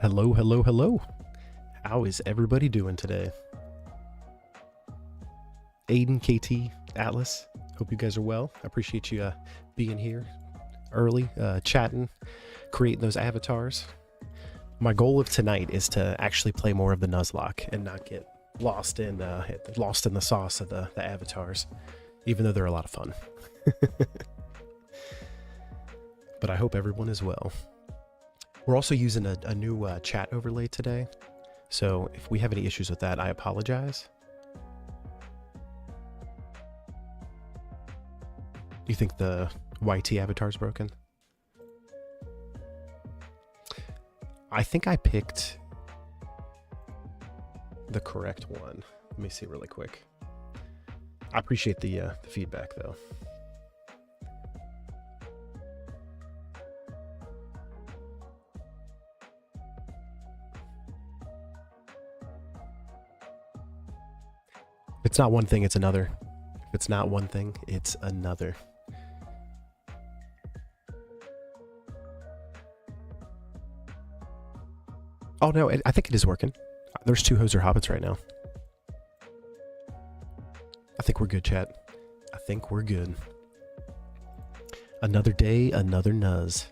Hello, hello, hello. How is everybody doing today? Aiden, KT, Atlas, hope you guys are well. I appreciate you being here early, chatting, creating those avatars. My goal of tonight is to actually play more of the Nuzlocke and not get lost in the sauce of the avatars, even though they're a lot of fun. But I hope everyone is well. We're also using a new chat overlay today, so if we have any issues with that, I apologize. You think the YT avatar is broken? I think I picked the correct one. Let me see really quick. I appreciate the feedback, though. If it's not one thing, it's another. If it's not one thing, it's another. Oh no, I think it is working. There's 2 Hoser Hobbits right now. I think we're good, chat. I think we're good. Another day, another Nuz.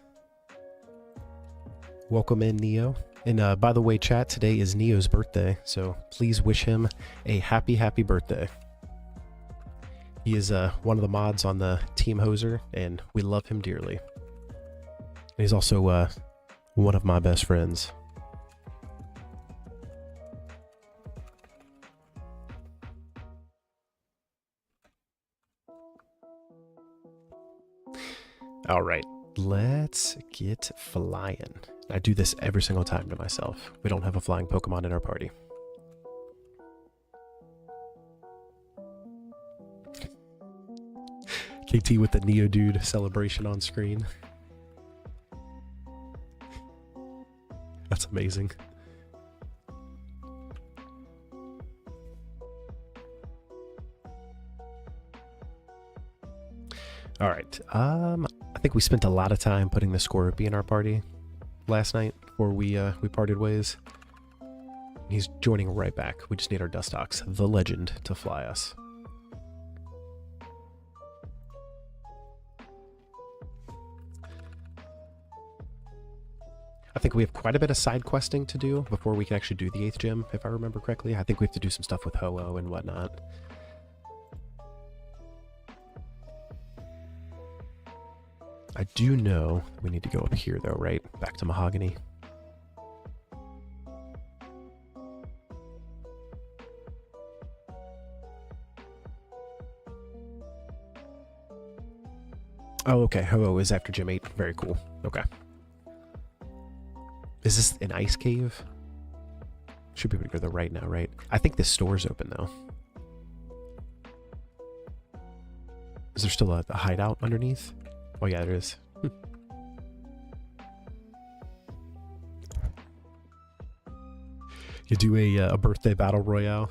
Welcome in, Neo. And by the way, chat, today is Neo's birthday, so please wish him a happy, happy birthday. He is one of the mods on the Team Hoser, and we love him dearly. And he's also one of my best friends. All right, let's get flying. I do this every single time to myself. We don't have a flying Pokemon in our party. KT with the Neo Dude celebration on screen. That's amazing. All right. I think we spent a lot of time putting the Scorpy in our party last night before we parted ways. He's joining right back. We just need our Dustox, the legend, to fly us. I think we have quite a bit of side questing to do before we can actually do the 8th gym, if I remember correctly. I think we have to do some stuff with Ho-Oh and whatnot. I do know we need to go up here, though, right? Back to Mahogany. Oh, okay. Ho-Oh is after Gym 8. Very cool. Okay. Is this an ice cave? Should be able to go to the right now, right? I think this store's open, though. Is there still a hideout underneath? Oh yeah, there is. You do a birthday battle royale.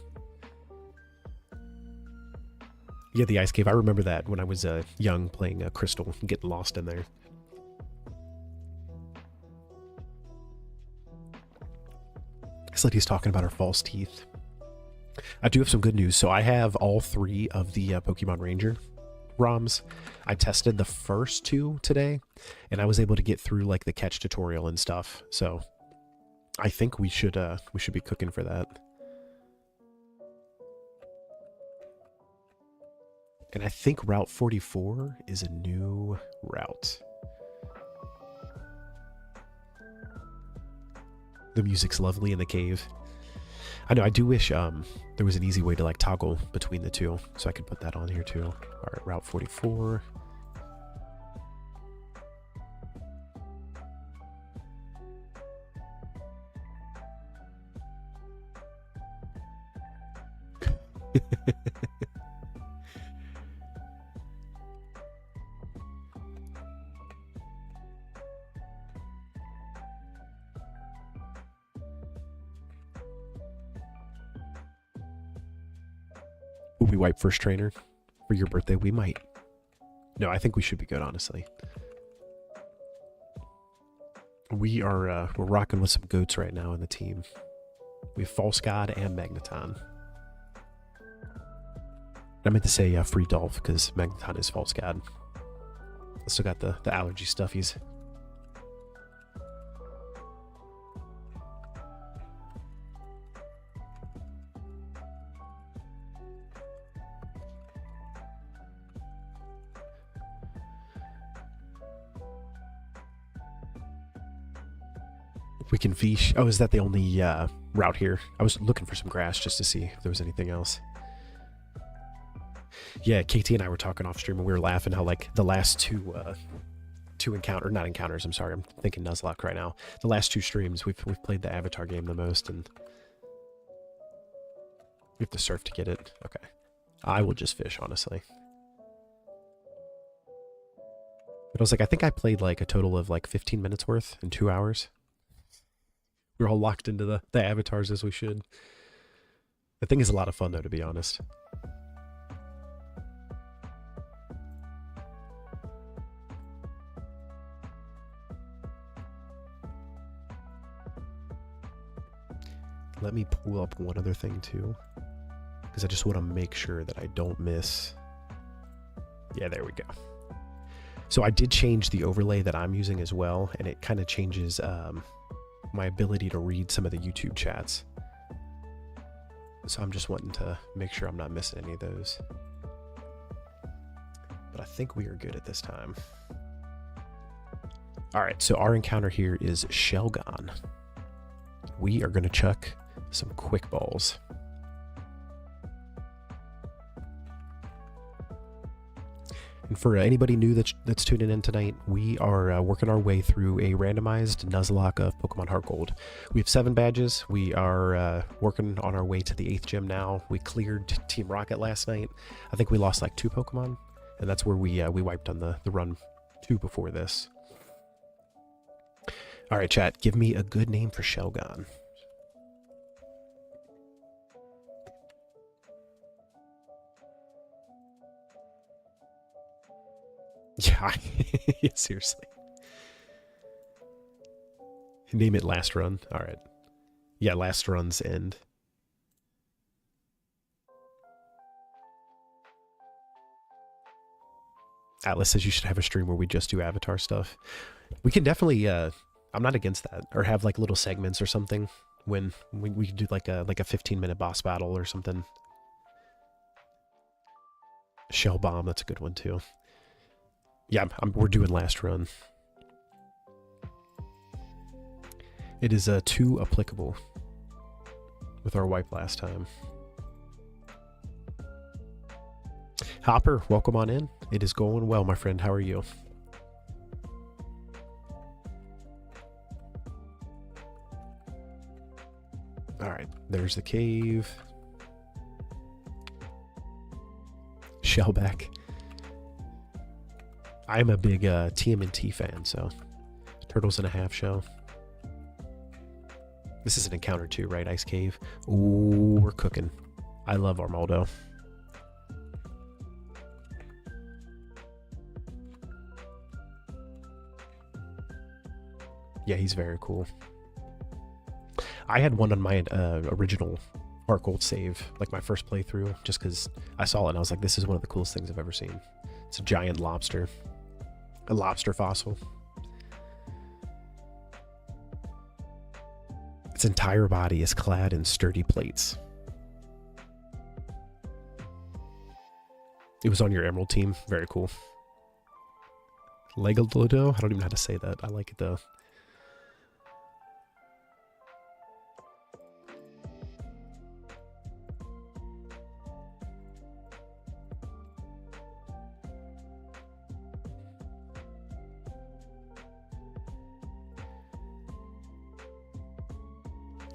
Yeah, the ice cave. I remember that when I was young, playing Crystal and getting lost in there. It's like he's talking about our false teeth. I do have some good news. So I have all 3 of the Pokemon Ranger ROMs. I tested the first 2 today, and I was able to get through like the catch tutorial and stuff. So I think we should be cooking for that. And I think Route 44 is a new route. The music's lovely in the cave. I know, I do wish there was an easy way to like toggle between the 2, so I could put that on here too. All right, Route 44. Will we wipe first trainer for your birthday? We might. No, I think we should be good, honestly. We're rocking with some goats right now in the team. We have False God and Magneton. I meant to say Free Dolph because Magneton is False God. I still got the allergy stuffies. We can fish. Oh, is that the only route here? I was looking for some grass just to see if there was anything else. Yeah, KT and I were talking off stream and we were laughing how like the last two not encounters, I'm sorry, I'm thinking Nuzlocke right now. The last two streams we've played the Avatar game the most, and we have to surf to get it. Okay. I will just fish, honestly. But I was like, I think I played like a total of like 15 minutes worth in 2 hours. We're all locked into the avatars as we should. The thing is a lot of fun though, to be honest. Let me pull up one other thing too, because I just want to make sure that I don't miss. Yeah, there we go. So I did change the overlay that I'm using as well, and it kind of changes my ability to read some of the YouTube chats. So I'm just wanting to make sure I'm not missing any of those. But I think we are good at this time. All right, so our encounter here is Shelgon. We are going to chuck some quick balls. And for anybody new that's tuning in tonight, we are working our way through a randomized Nuzlocke of Pokemon HeartGold. We have 7 badges. We are working on our way to the 8th gym now. We cleared Team Rocket last night. I think we lost like 2 Pokemon, and that's where we wiped on the run 2 before this. All right, chat, give me a good name for Shelgon. Yeah, yeah, seriously. Name it Last Run. All right. Yeah, Last Run's End. Atlas says you should have a stream where we just do Avatar stuff. We can definitely, I'm not against that. Or have like little segments or something when we could do like a 15-minute boss battle or something. Shell Bomb, that's a good one too. Yeah, we're doing Last Run. It is 2 applicable with our wipe last time. Hopper, welcome on in. It is going well, my friend. How are you? All right, there's the cave. Shellback. I'm a big TMNT fan, so Turtles in a Half Shell. This is an encounter too, right? Ice Cave. Ooh, we're cooking. I love Armaldo. Yeah, he's very cool. I had one on my original HeartGold save, like my first playthrough, just because I saw it and I was like, this is one of the coolest things I've ever seen. It's a giant lobster. A lobster fossil. Its entire body is clad in sturdy plates. It was on your Emerald team. Very cool. Legalodo? I don't even know how to say that. I like it though.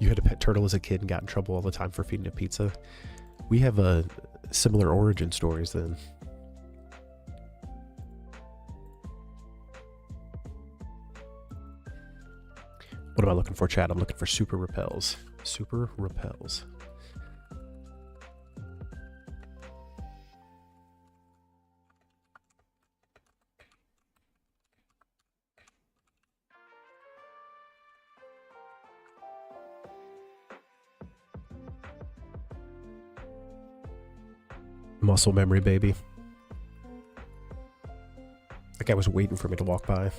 You had a pet turtle as a kid and got in trouble all the time for feeding it pizza. We have a similar origin stories then. What am I looking for, chat? I'm looking for super repels. Super repels. Muscle memory, baby. That guy was waiting for me to walk by.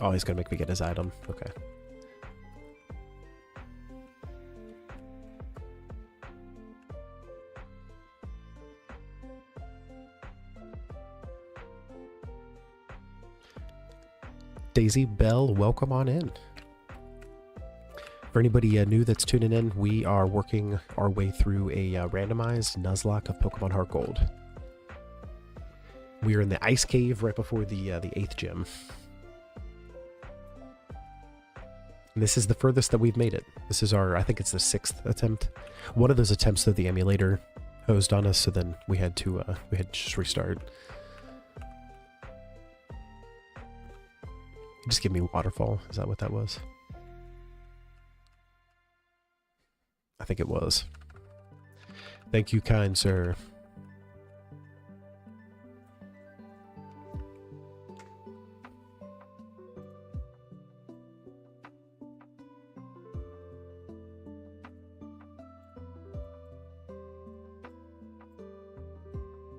Oh, he's gonna make me get his item. Okay. Daisy Bell, welcome on in. For anybody new that's tuning in, we are working our way through a randomized Nuzlocke of Pokemon HeartGold. We are in the ice cave right before the 8th gym. And this is the furthest that we've made it. This is our, I think it's the 6th attempt. One of those attempts that the emulator hosed on us, so then we had to just restart. Just give me waterfall. Is that what that was? I think it was. Thank you, kind sir.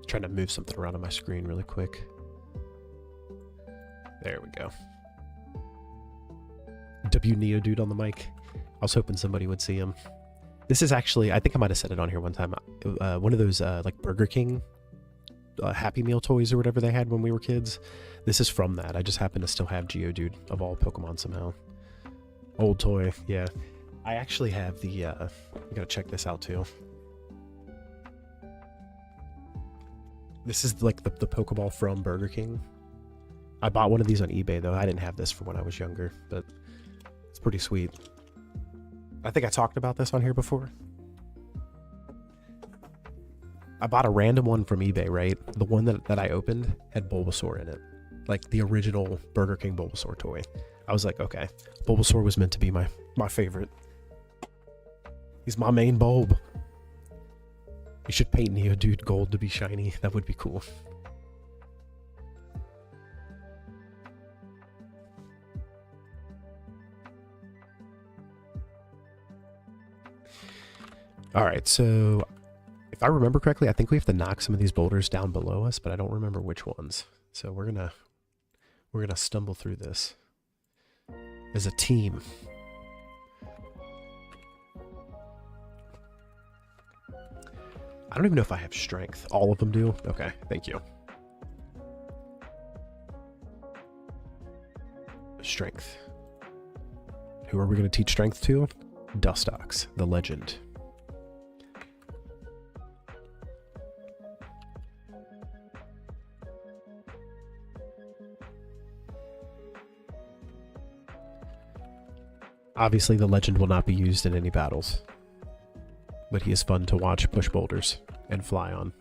Trying to move something around on my screen really quick. There we go. W Neo dude on the mic. I was hoping somebody would see him. This is actually, I think I might have said it on here one time, one of those like Burger King Happy Meal toys or whatever they had when we were kids. This is from that. I just happen to still have Geodude of all Pokemon somehow. Old toy, yeah. I actually have the, you gotta check this out too. This is like the Pokeball from Burger King. I bought one of these on eBay though. I didn't have this for when I was younger, but it's pretty sweet. I think I talked about this on here before. I bought a random one from eBay, right? The one that I opened had Bulbasaur in it. Like the original Burger King Bulbasaur toy. I was like, okay, Bulbasaur was meant to be my favorite. He's my main bulb. You should paint Neodude gold to be shiny. That would be cool. Alright, so if I remember correctly, I think we have to knock some of these boulders down below us, but I don't remember which ones. So we're gonna stumble through this as a team. I don't even know if I have strength. All of them do? Okay, thank you. Strength. Who are we going to teach strength to? Dustox, the legend. Obviously, the legend will not be used in any battles, but he is fun to watch push boulders and fly on.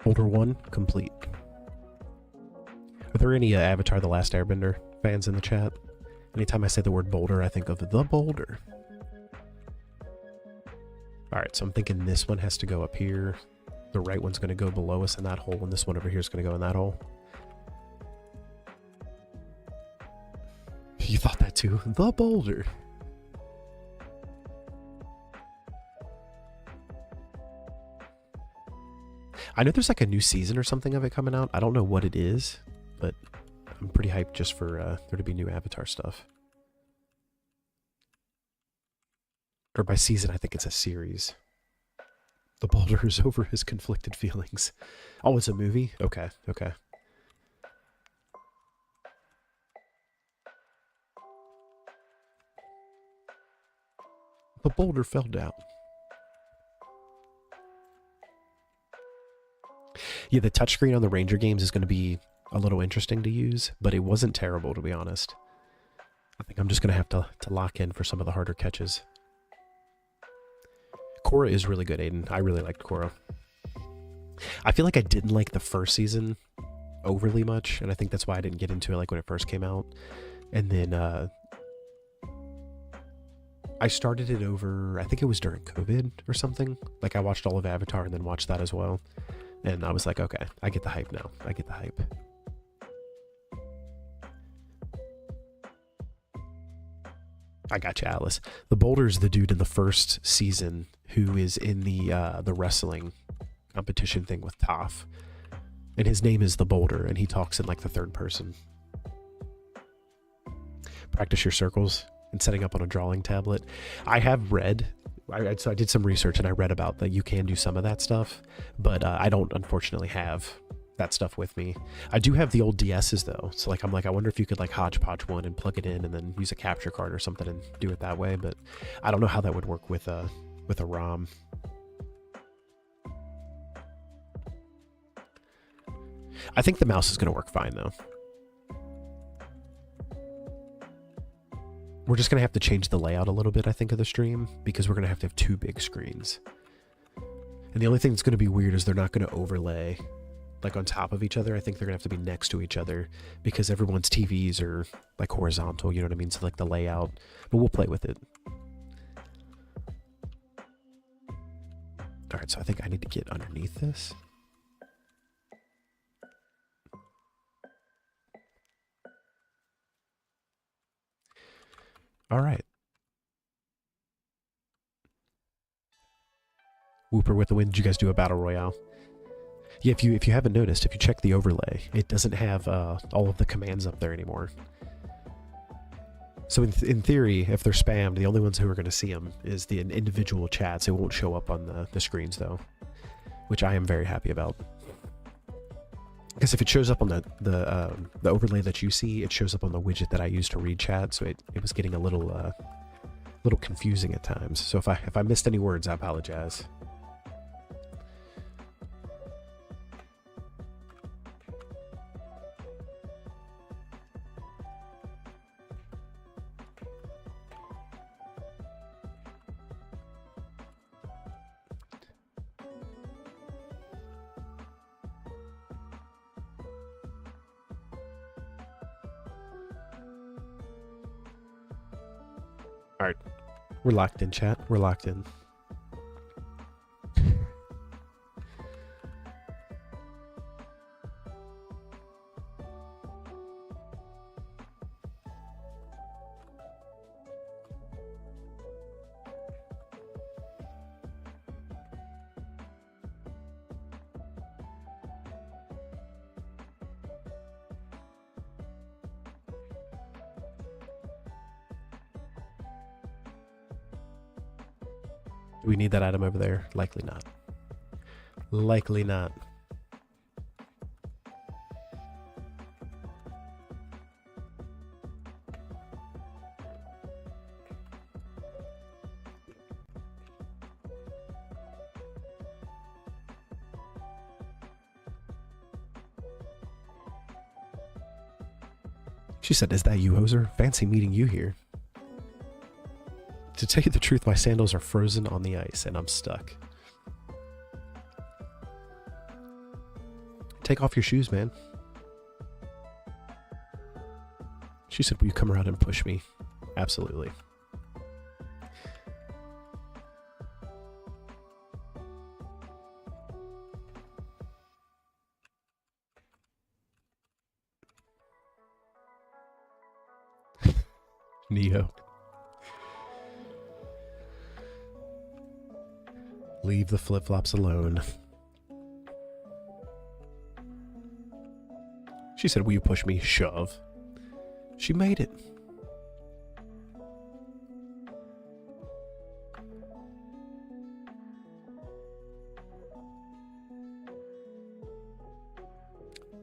Boulder 1 complete. Are there any Avatar The Last Airbender fans in the chat? Anytime I say the word boulder, I think of the boulder. Alright, so I'm thinking this one has to go up here. The right one's going to go below us in that hole, and this one over here is going to go in that hole. You thought that too? The boulder. I know there's like a new season or something of it coming out. I don't know what it is, but I'm pretty hyped just for there to be new Avatar stuff. Or by season, I think it's a series. The boulder is over his conflicted feelings. Oh, it's a movie? Okay, okay. The boulder fell down. Yeah, the touchscreen on the Ranger games is going to be a little interesting to use, but it wasn't terrible, to be honest. I think I'm just going to have to lock in for some of the harder catches. Korra is really good, Aiden. I really liked Korra. I feel like I didn't like the first season overly much, and I think that's why I didn't get into it like when it first came out. And then I started it over, I think it was during COVID or something. Like I watched all of Avatar and then watched that as well. And I was like, okay, I get the hype now. I get the hype. I got you, Alice. The Boulder's the dude in the first season who is in the wrestling competition thing with Toph. And his name is the Boulder, and he talks in like the third person. Practice your circles and setting up on a drawing tablet. I have read, so I did some research and I read about that you can do some of that stuff, but I don't unfortunately have that stuff with me. I do have the old DS's though, so like I'm like, I wonder if you could like hodgepodge one and plug it in and then use a capture card or something and do it that way, but I don't know how that would work with a ROM. I think the mouse is going to work fine though. We're just going to have to change the layout a little bit, I think, of the stream, because we're going to have 2 big screens. And the only thing that's going to be weird is they're not going to overlay like on top of each other. I think they're going to have to be next to each other because everyone's TVs are like horizontal, you know what I mean? So like the layout, but we'll play with it. All right, so I think I need to get underneath this. All right. Whooper with the wind. Did you guys do a battle royale? Yeah, if you haven't noticed, if you check the overlay, it doesn't have all of the commands up there anymore. So in theory, if they're spammed, the only ones who are going to see them is the individual chats. It won't show up on the screens though, which I am very happy about. Because if it shows up on the overlay that you see, it shows up on the widget that I use to read chat. So it was getting a little confusing at times. So if I missed any words, I apologize. All right, we're locked in, chat. We're locked in. Do we need that item over there? Likely not. Likely not. She said, "Is that you, Hoser? Fancy meeting you here." To tell you the truth, my sandals are frozen on the ice and I'm stuck. Take off your shoes, man. She said, "Will you come around and push me?" Absolutely. Neo. Leave the flip-flops alone. She said, "Will you push me?" Shove. She made it.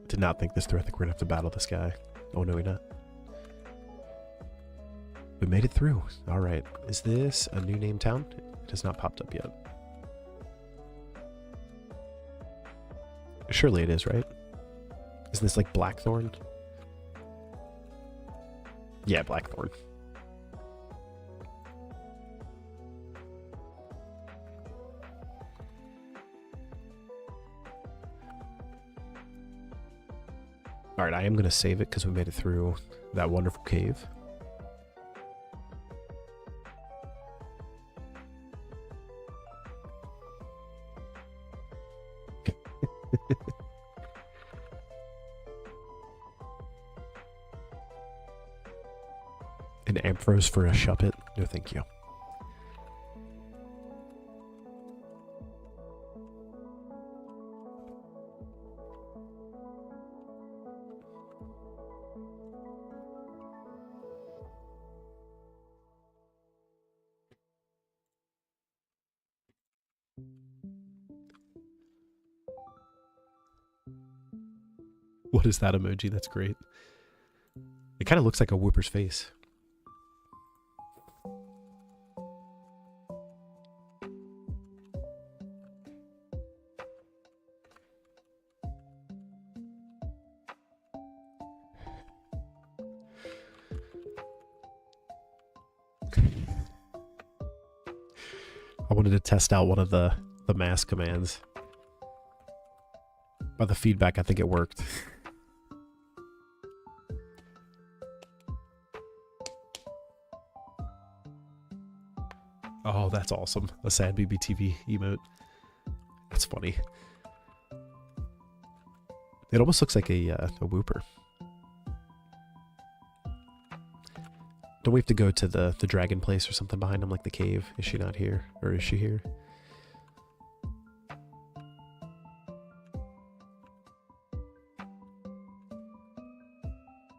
Did not think this through. I think we're gonna have to battle this guy. Oh no, we're not. We made it through. All right. Is this a new name town? It has not popped up yet. Surely it is, right? Isn't this like Blackthorn? Yeah, Blackthorn. All right, I am going to save it because we made it through that wonderful cave. An Ampharos for a Shuppet? No, thank you. What is that emoji? That's great. It kind of looks like a Whooper's face. I wanted to test out one of the mask commands. By the feedback, I think it worked. Oh, that's awesome. A sad BBTV emote. That's funny. It almost looks like a Whooper. Don't we have to go to the dragon place or something behind him, like the cave? Is she not here? Or is she here?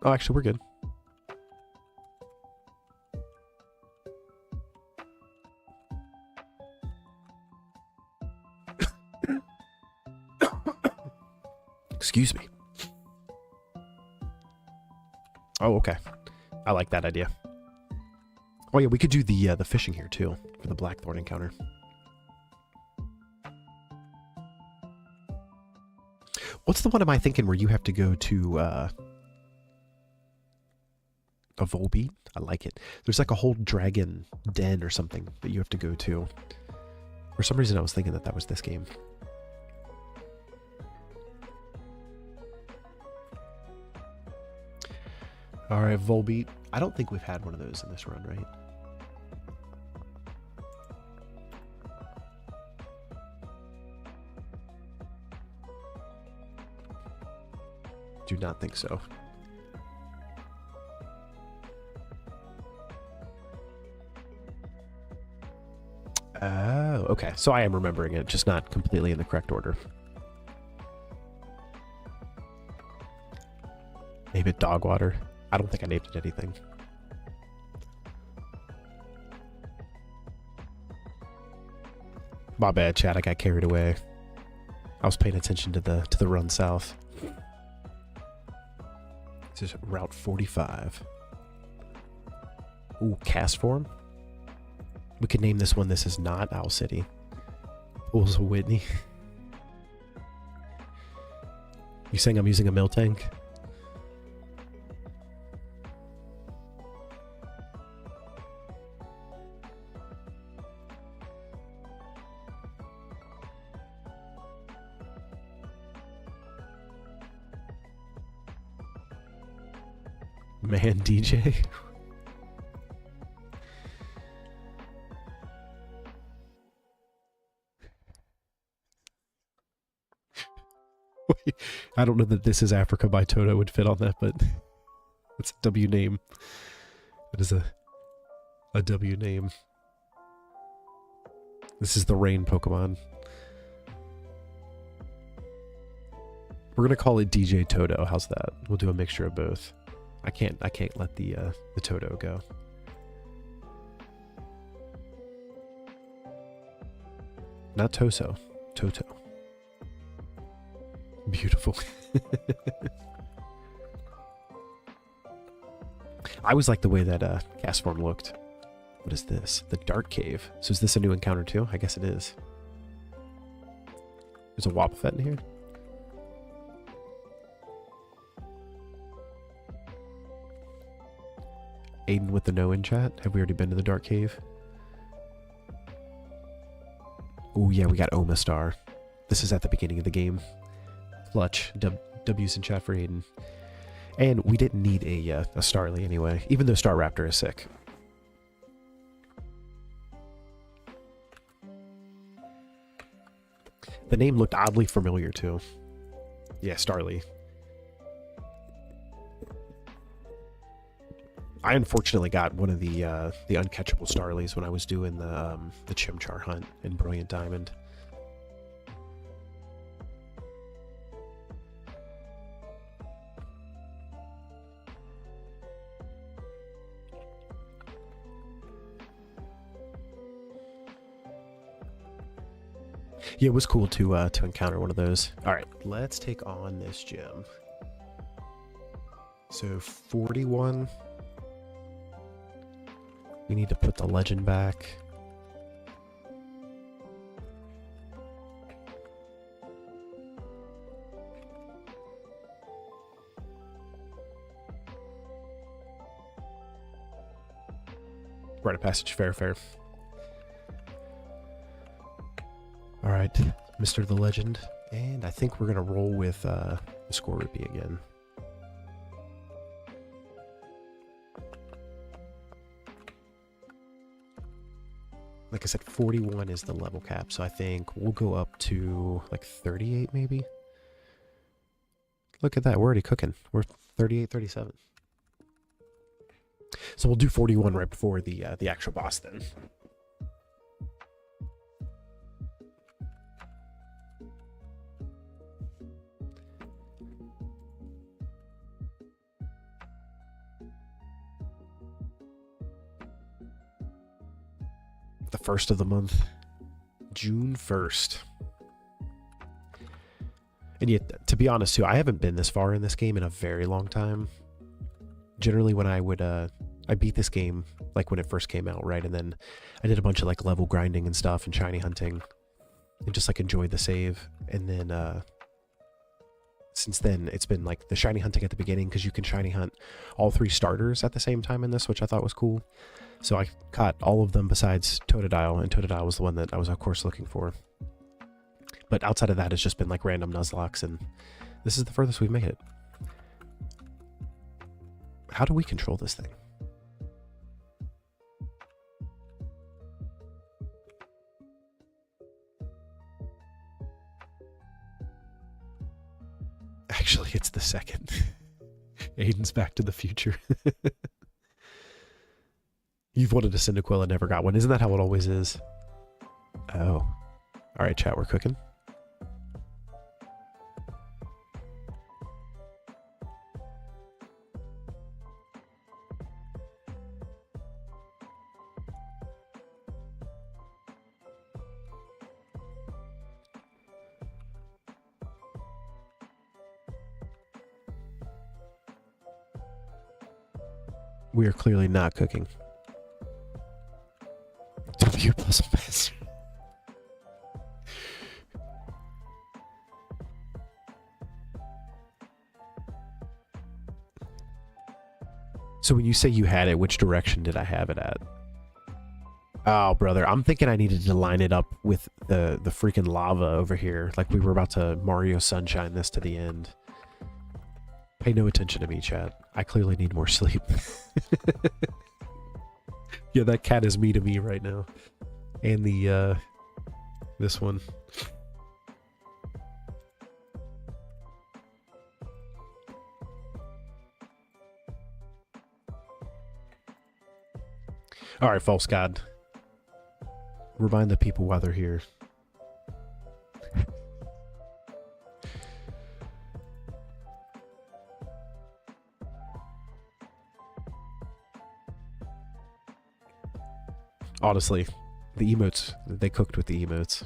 Oh, actually, we're good. Excuse me. Oh, okay. I like that idea. Oh yeah, we could do the fishing here too for the Blackthorn encounter. What's the one am I thinking where you have to go to a Volbeat? I like it. There's like a whole dragon den or something that you have to go to. For some reason I was thinking that was this game. Alright, Volbeat. I don't think we've had one of those in this run, right? Do not think so. Oh, okay. So I am remembering it, just not completely in the correct order. Name it Dogwater. I don't think I named it anything. My bad, chat. I got carried away. I was paying attention to the run south. This is Route 45. Ooh, cast form. We could name this one. This is not Owl City. Pools of Whitney. You saying I'm using a mill tank? Man, DJ. Wait, I don't know that This Is Africa by Toto would fit on that, but it's a W name. It is a W name. This is the rain Pokemon. We're gonna call it DJ Toto. How's that? We'll do a mixture of both. I can't let the Toto go. Not Toso. Toto. Beautiful. I always like the way that cast form looked. What is this? The Dark Cave. So is this a new encounter too? I guess it is. There's a Wobbuffet in here. Aiden with the no in chat. Have we already been to the Dark Cave? Oh yeah, we got Omastar. This is at the beginning of the game. Clutch. W's in chat for Aiden. And we didn't need a Starly anyway, even though Staraptor is sick. The name looked oddly familiar too. Yeah, Starly. I unfortunately got one of the uncatchable Starlies when I was doing the Chimchar hunt in Brilliant Diamond. Yeah, it was cool to encounter one of those. All right, let's take on this gym. So 41. We need to put the legend back. Rite of passage, fair. All right, Mr. the Legend, and I think we're gonna roll with Scorupi again. Like I said, 41 is the level cap, so I think we'll go up to like 38 maybe. Look at that, we're already cooking. We're 38, 37. So we'll do 41 right before the actual boss then. The first of the month, June 1st. And yet, to be honest too, I haven't been this far in this game in a very long time. Generally when I would I beat this game like when it first came out, right? And then I did a bunch of like level grinding and stuff and shiny hunting and just like enjoyed the save. And then since then it's been like the shiny hunting at the beginning, because you can shiny hunt all 3 starters at the same time in this, which I thought was cool. So I caught all of them besides Totodile, and Totodile was the one that I was of course looking for. But outside of that, it's just been like random Nuzlocks, and this is the furthest we've made it. How do we control this thing? Actually, it's the second. Aiden's Back to the Future. You've wanted a Cyndaquil, never got one. Isn't that how it always is? Oh. All right, chat, we're cooking. We are clearly not cooking. W puzzle master. So when you say you had it, which direction did I have it at? Oh, brother, I'm thinking I needed to line it up with the freaking lava over here. Like we were about to Mario Sunshine this to the end. Pay no attention to me, chat. I clearly need more sleep. Yeah, that cat is me to me right now. And the, this one. All right, false god. Remind the people while they're here. Honestly, the emotes, they cooked with the emotes.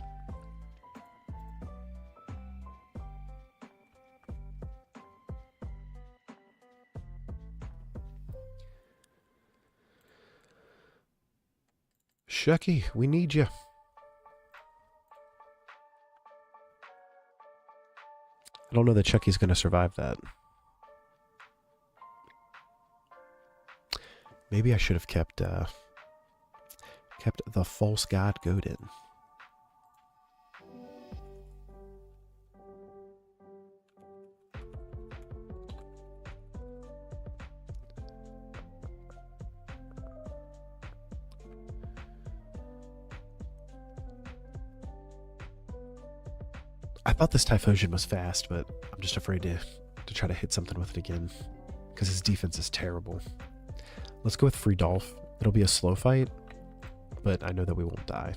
Shucky, we need you. I don't know that Chucky's going to survive that. Maybe I should have kept the false god Godin. I thought this Typhlosion was fast, but I'm just afraid to try to hit something with it again because his defense is terrible. Let's go with Free Dolph. It'll be a slow fight, but I know that we won't die.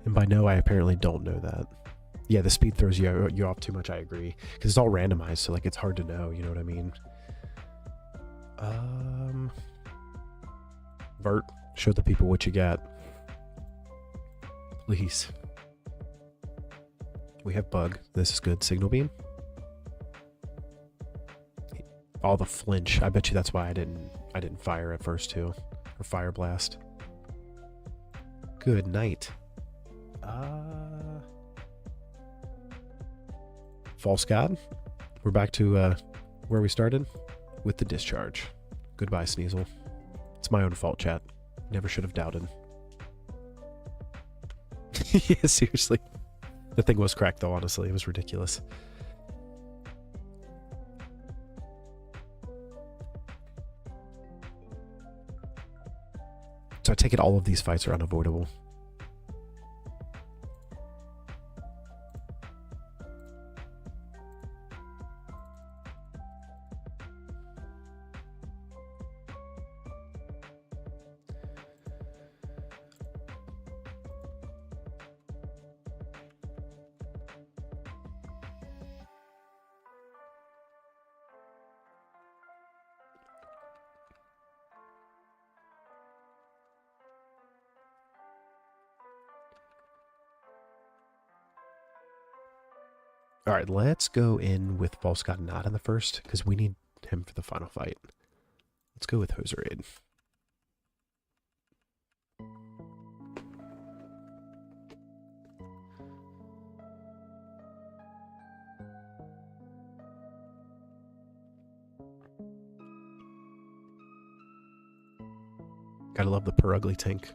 And by no, I apparently don't know that. Yeah, the speed throws you off too much, I agree. Because it's all randomized, so like it's hard to know, you know what I mean? Vert, show the people what you got. Please. We have Bug. This is good. Signal Beam. All the flinch. I bet you that's why I didn't fire at first too. Or Fire Blast. Good night. False God. We're back to where we started with the discharge. Goodbye, Sneasel. It's my own fault, chat. Never should have doubted. Yeah, seriously. The thing was cracked, though, honestly. It was ridiculous. So I take it all of these fights are unavoidable. All right, let's go in with False God not in the first because we need him for the final fight. Let's go with Hoserade. Gotta love the Purugly tank.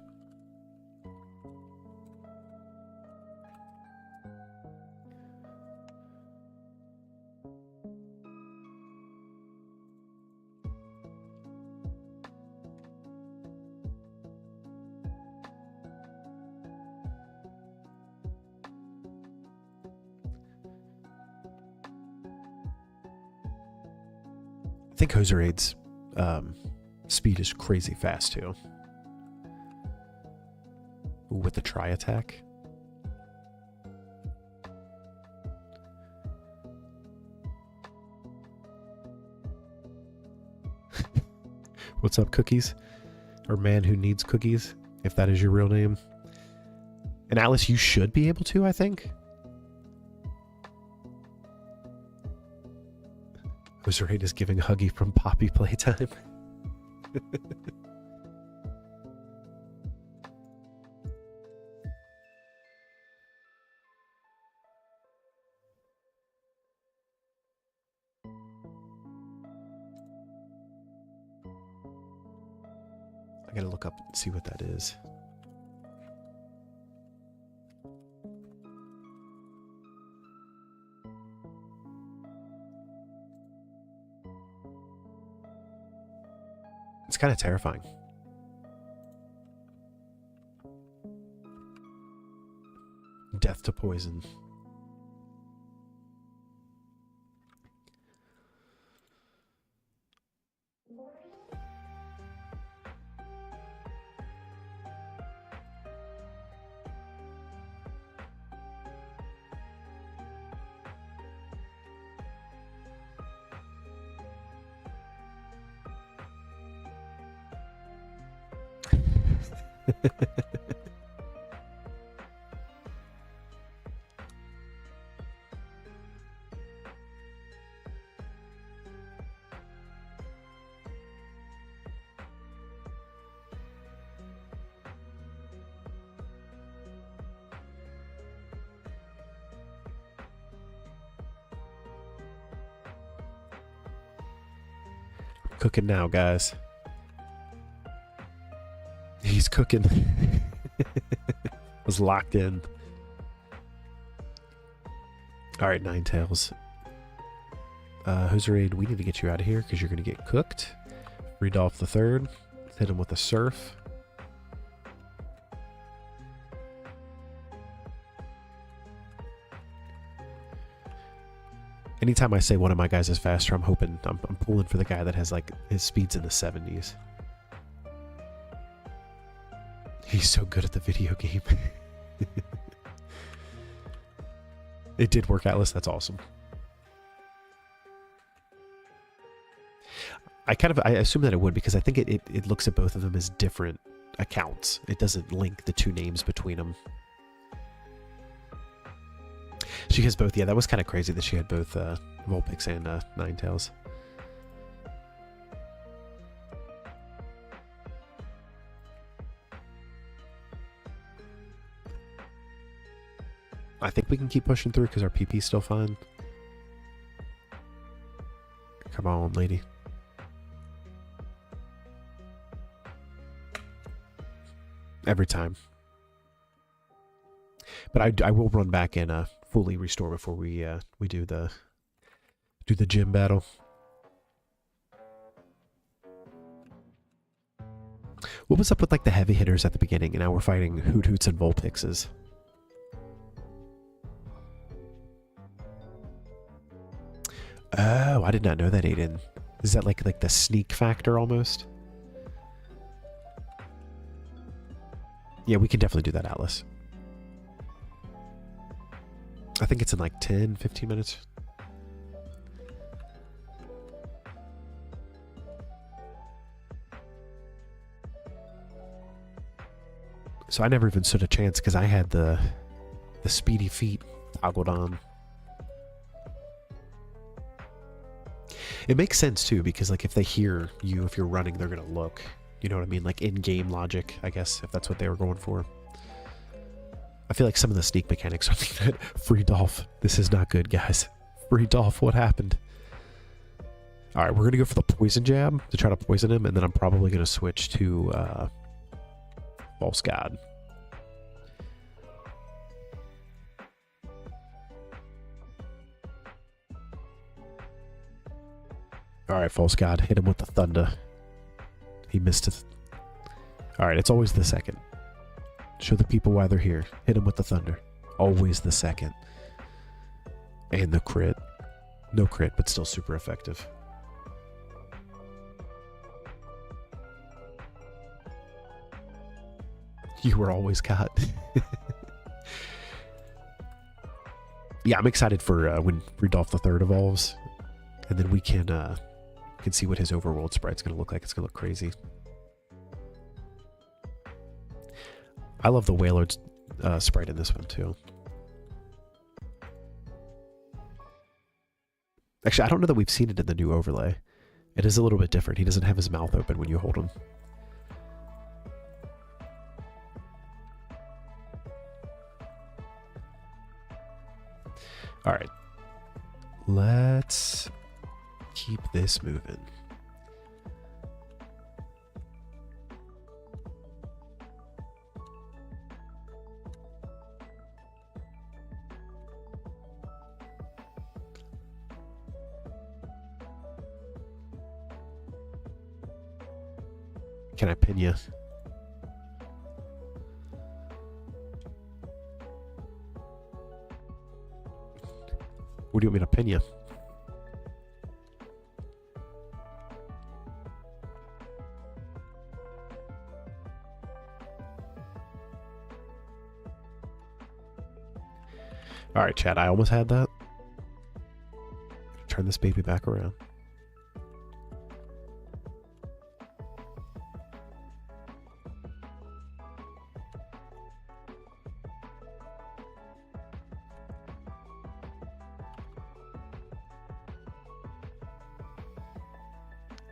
I think Hoserade's speed is crazy fast too. Ooh, with the Tri Attack. What's up, Cookies? Or Man Who Needs Cookies, if that is your real name. And Alice, you should be able to, I think. Hoserade is giving Huggy from Poppy Playtime. I gotta look up and see what that is. It's kind of terrifying. Death to poison. Cooking now, guys. He's cooking. Was locked in. Alright, Ninetales. Hoserade, we need to get you out of here because you're going to get cooked. Rudolph the Third. Hit him with a surf. Anytime I say one of my guys is faster, I'm hoping, I'm pulling for the guy that has like his speed's in the 70s. He's so good at the video game. It did work, Atlas. That's awesome. I assume that it would, because I think it looks at both of them as different accounts. It doesn't link the two names between them. She has both. Yeah, that was kind of crazy that she had both Vulpix and Ninetales. I think we can keep pushing through because our PP's still fine. Come on, lady. Every time. But I will run back and fully restore before we do the gym battle. What was up with like the heavy hitters at the beginning, and now we're fighting Hoot Hoots and Vulpixes? Oh, I did not know that, Aiden. Is that like the sneak factor almost? Yeah, we can definitely do that, Atlas. I think it's in like 10, 15 minutes. So I never even stood a chance because I had the speedy feet toggled on. It makes sense too, because like if they hear you, if you're running, they're gonna look. You know what I mean? Like in-game logic, I guess, if that's what they were going for. I feel like some of the sneak mechanics are like that. Free Dolph. This is not good, guys. Free Dolph, what happened? Alright, we're going to go for the poison jab to try to poison him, and then I'm probably going to switch to False God. Alright, False God. Hit him with the thunder. He missed it. Alright, it's always the second. Show the people why they're here. Hit him with the thunder. Always the second. And the crit. No crit, but still super effective. You were always caught. Yeah, I'm excited for when Rudolph III evolves. And then we can see what his overworld sprite's going to look like. It's going to look crazy. I love the Wailord's sprite in this one, too. Actually, I don't know that we've seen it in the new overlay. It is a little bit different. He doesn't have his mouth open when you hold him. All right. Let's keep this moving. Can I pin you? Where do you want me to pin you? Alright, chat, I almost had that. Turn this baby back around.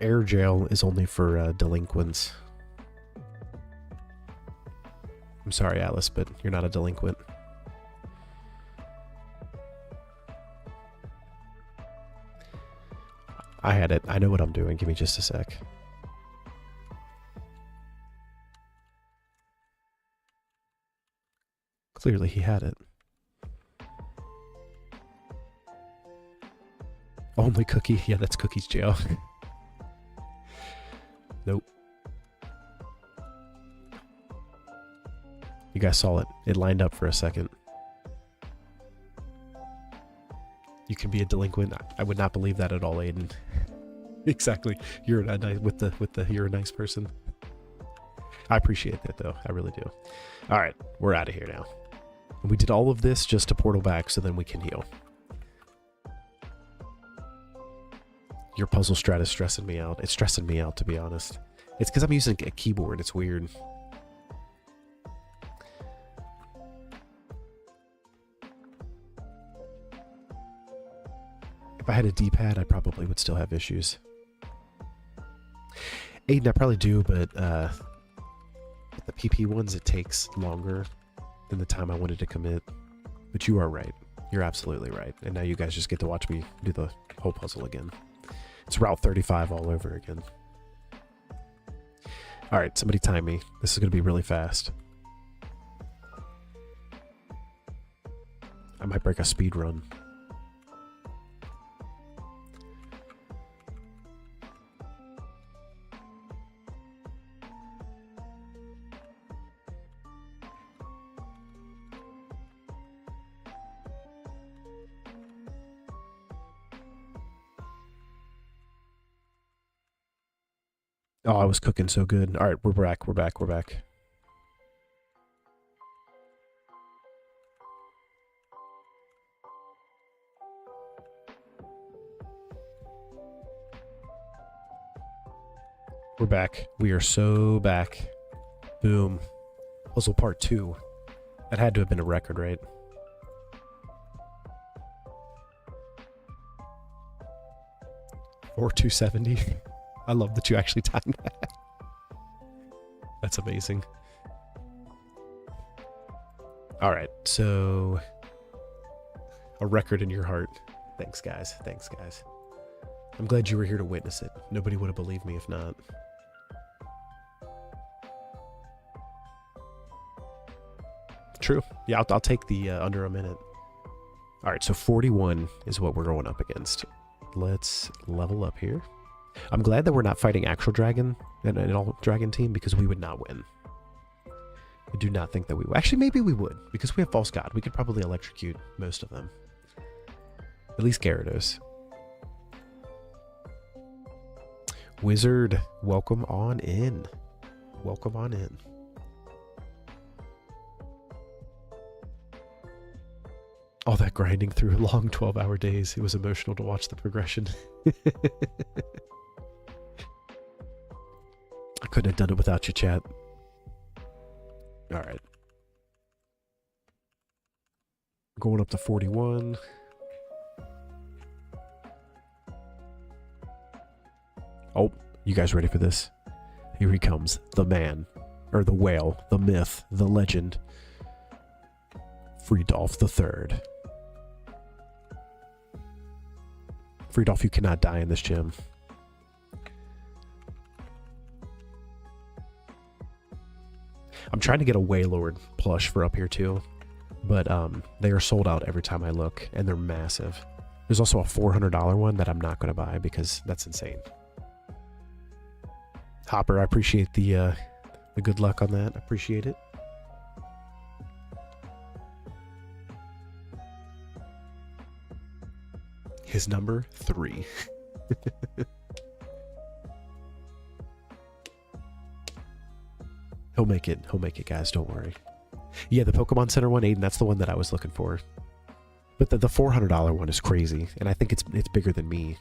Air jail is only for delinquents. I'm sorry, Alice, but you're not a delinquent. I had it. I know what I'm doing. Give me just a sec. Clearly he had it. Only Cookie? Yeah, that's Cookie's jail. Nope. You guys saw it. It lined up for a second. You can be a delinquent. I would not believe that at all, Aiden. Exactly. You're a nice you're a nice person. I appreciate that though. I really do. All right, we're out of here now. And we did all of this just to portal back so then we can heal. Your puzzle strat is stressing me out. It's stressing me out, to be honest. It's because I'm using a keyboard. It's weird. If I had a D-pad, I probably would still have issues. Aiden, I probably do, but the PP ones, it takes longer than the time I wanted to commit. But you are right. You're absolutely right. And now you guys just get to watch me do the whole puzzle again. It's Route 35 all over again. Alright, somebody time me. This is going to be really fast. I might break a speed run. Oh, I was cooking so good. All right, we're back. We're back. We're back. We're back. We are so back. Boom. Puzzle part 2. That had to have been a record, right? Or 270. I love that you actually timed that. That's amazing. Alright, so a record in your heart. Thanks, guys. Thanks, guys. I'm glad you were here to witness it. Nobody would have believed me if not. True. Yeah, I'll take the under a minute. Alright, so 41 is what we're going up against. Let's level up here. I'm glad that we're not fighting actual dragon and an all dragon team because we would not win. I do not think that we would. Actually, maybe we would because we have false god. We could probably electrocute most of them. At least Gyarados. Wizard, welcome on in. Welcome on in. All that grinding through long 12-hour days. It was emotional to watch the progression. I couldn't have done it without you, chat. Alright. Going up to 41. Oh, you guys ready for this? Here he comes. The man. Or the whale. The myth. The legend. Friedolf the Third. Friedolf, you cannot die in this gym. I'm trying to get a Wailord plush for up here too, but they are sold out every time I look, and they're massive. There's also a $400 one that I'm not going to buy because that's insane. Hopper, I appreciate the good luck on that. I appreciate it. His number 3. He'll make it, guys. Don't worry. Yeah, the Pokemon Center one, Aiden, that's the one that I was looking for. But the $400 one is crazy, and I think it's bigger than me.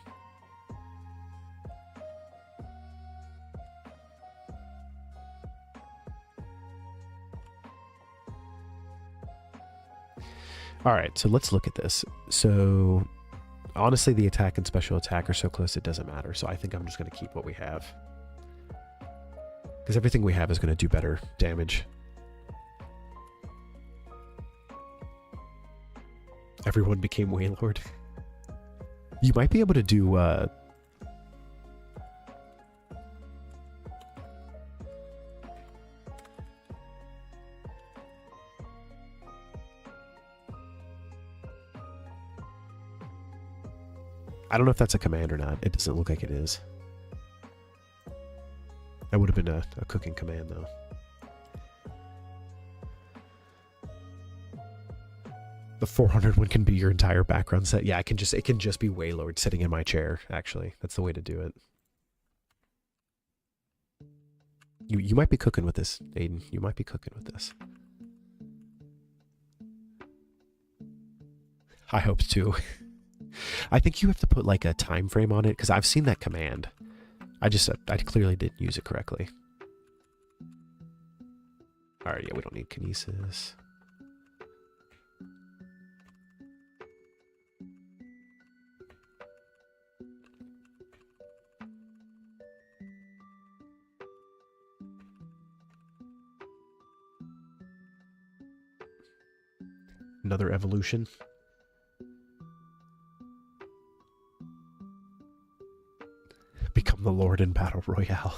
All right, so let's look at this. So honestly, the attack and special attack are so close it doesn't matter. So I think I'm just going to keep what we have. Because everything we have is going to do better damage. Everyone became Wailord. You might be able to do... I don't know if that's a command or not. It doesn't look like it is. That would have been a cooking command, though. The 400 one can be your entire background set. Yeah, it can just be Wailord sitting in my chair, actually. That's the way to do it. You might be cooking with this, Aiden. You might be cooking with this. I hope too. I think you have to put like a time frame on it, because I've seen that command. I clearly didn't use it correctly. Alright, yeah, we don't need kinesis. Another evolution. Become the Lord in Battle Royale.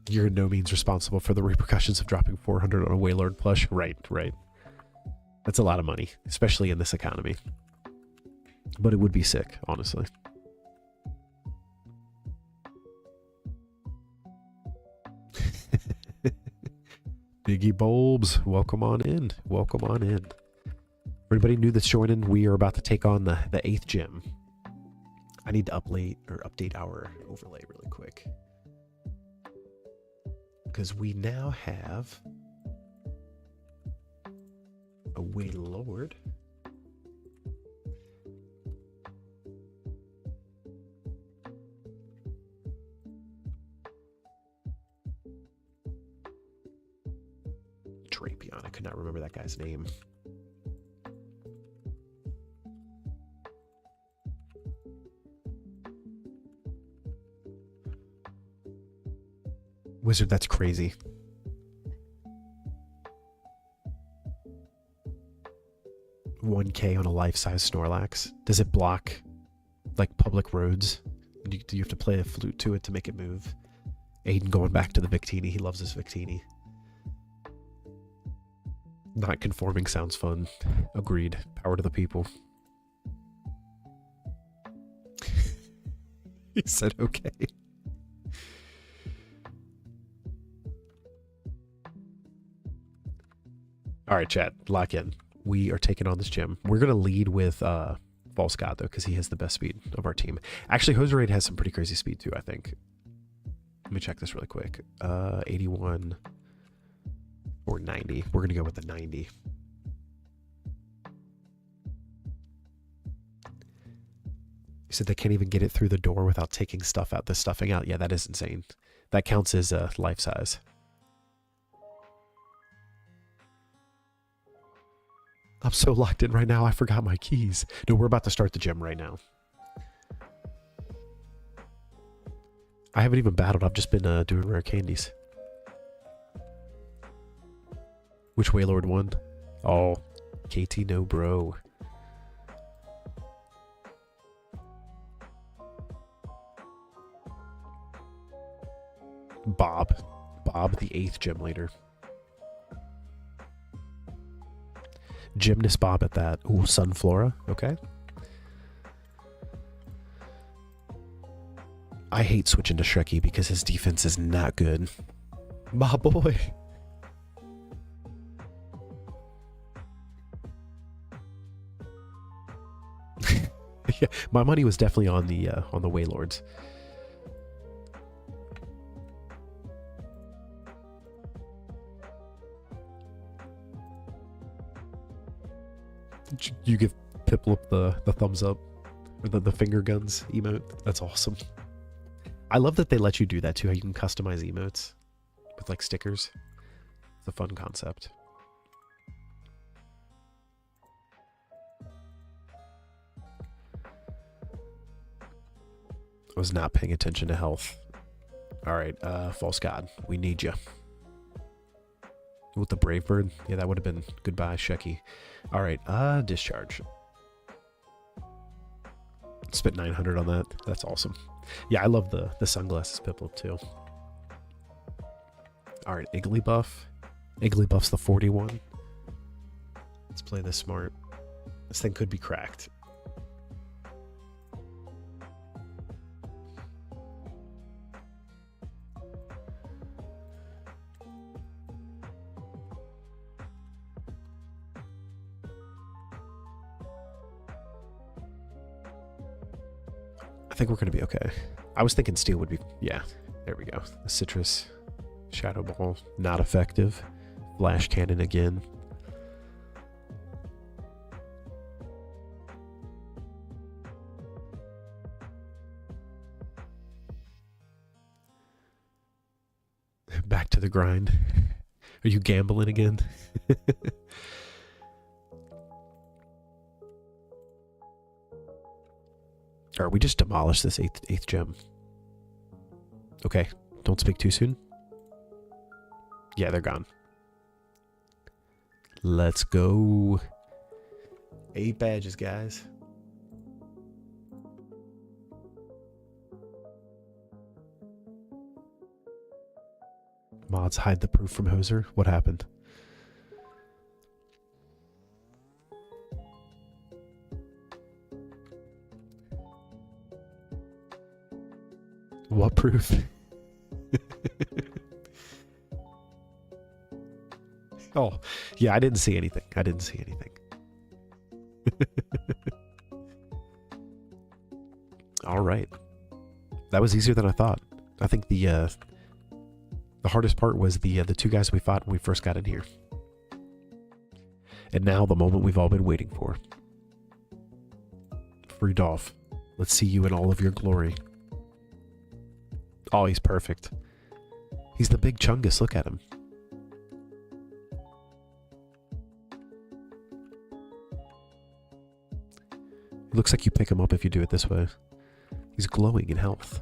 You're in no means responsible for the repercussions of dropping 400 on a Wailord plush. Right, right. That's a lot of money, especially in this economy. But it would be sick, honestly. Biggie Bulbs, welcome on in. Welcome on in. For anybody new that's joining, we are about to take on the 8th gym. I need to update our overlay really quick. Because we now have a Wailord. Drapion, I could not remember that guy's name. Wizard, that's crazy. $1K on a life-size Snorlax. Does it block like public roads? Do you have to play a flute to it to make it move? Aiden going back to the Victini. He loves his Victini. Not conforming sounds fun. Agreed. Power to the people. He said okay. All right, chat, lock in. We are taking on this gym. We're going to lead with False God, though, because he has the best speed of our team. Actually, Joserade has some pretty crazy speed, too, I think. Let me check this really quick. 81 or 90. We're going to go with the 90. You said they can't even get it through the door without taking stuff out. The stuffing out. Yeah, that is insane. That counts as life size. I'm so locked in right now, I forgot my keys. No, we're about to start the gym right now. I haven't even battled. I've just been doing rare candies. Which Wailord won? Oh, KT no bro. Bob, the 8th gym leader. Gymnast Bob at that. Ooh, Sunflora. Okay. I hate switching to Shreki because his defense is not good. My boy. Yeah, my money was definitely on the Wailords. You give Piplup the thumbs up, or the finger guns emote. That's awesome. I love that they let you do that too, how you can customize emotes with like stickers. It's a fun concept. I was not paying attention to health. Alright, False God, we need you. With the Brave Bird? Yeah, that would have been goodbye, Shreki. Alright, Discharge. Spent 900 on that. That's awesome. Yeah, I love the sunglasses Piplup too. Alright, Igglybuff. Igglybuff's the 41. Let's play this smart. This thing could be cracked. think we're going to be okay. I was thinking steel would be... Yeah, there we go. The citrus shadow ball, not effective. Flash cannon again. Back to the grind. Are you gambling again? Or we just demolished this eighth gem. Okay, don't speak too soon. Yeah, they're gone. Let's go. 8 badges, guys. Mods hide the proof from Hoser. What happened? What proof? Oh, yeah, I didn't see anything. I didn't see anything. All right. That was easier than I thought. I think the hardest part was the 2 guys we fought when we first got in here. And now the moment we've all been waiting for. Freedolf, let's see you in all of your glory. Oh, he's perfect. He's the big Chungus. Look at him. It looks like you pick him up if you do it this way. He's glowing in health.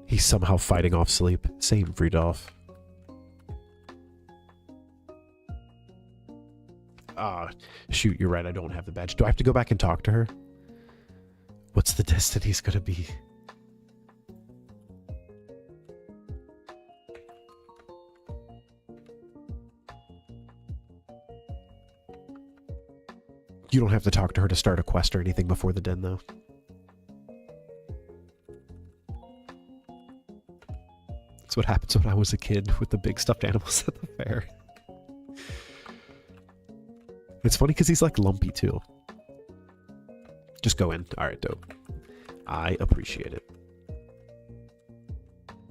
He's somehow fighting off sleep. Same, Freedolf. Ah, shoot, you're right. I don't have the badge. Do I have to go back and talk to her? What's the destiny's gonna be? You don't have to talk to her to start a quest or anything before the den, though. That's what happens when I was a kid with the big stuffed animals at the fair. It's funny because he's like lumpy too. Just go in. Alright, dope. I appreciate it.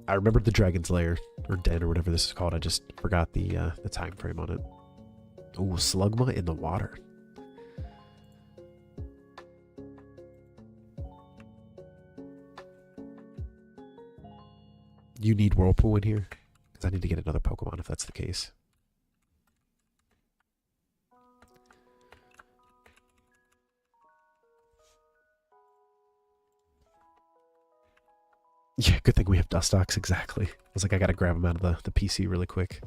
I remembered the Dragon's Lair, or Den, or whatever this is called. I just forgot the time frame on it. Ooh, Slugma in the water. You need Whirlpool in here? Because I need to get another Pokemon if that's the case. Yeah, good thing we have Dustox, exactly. I was like, I gotta grab him out of the PC really quick.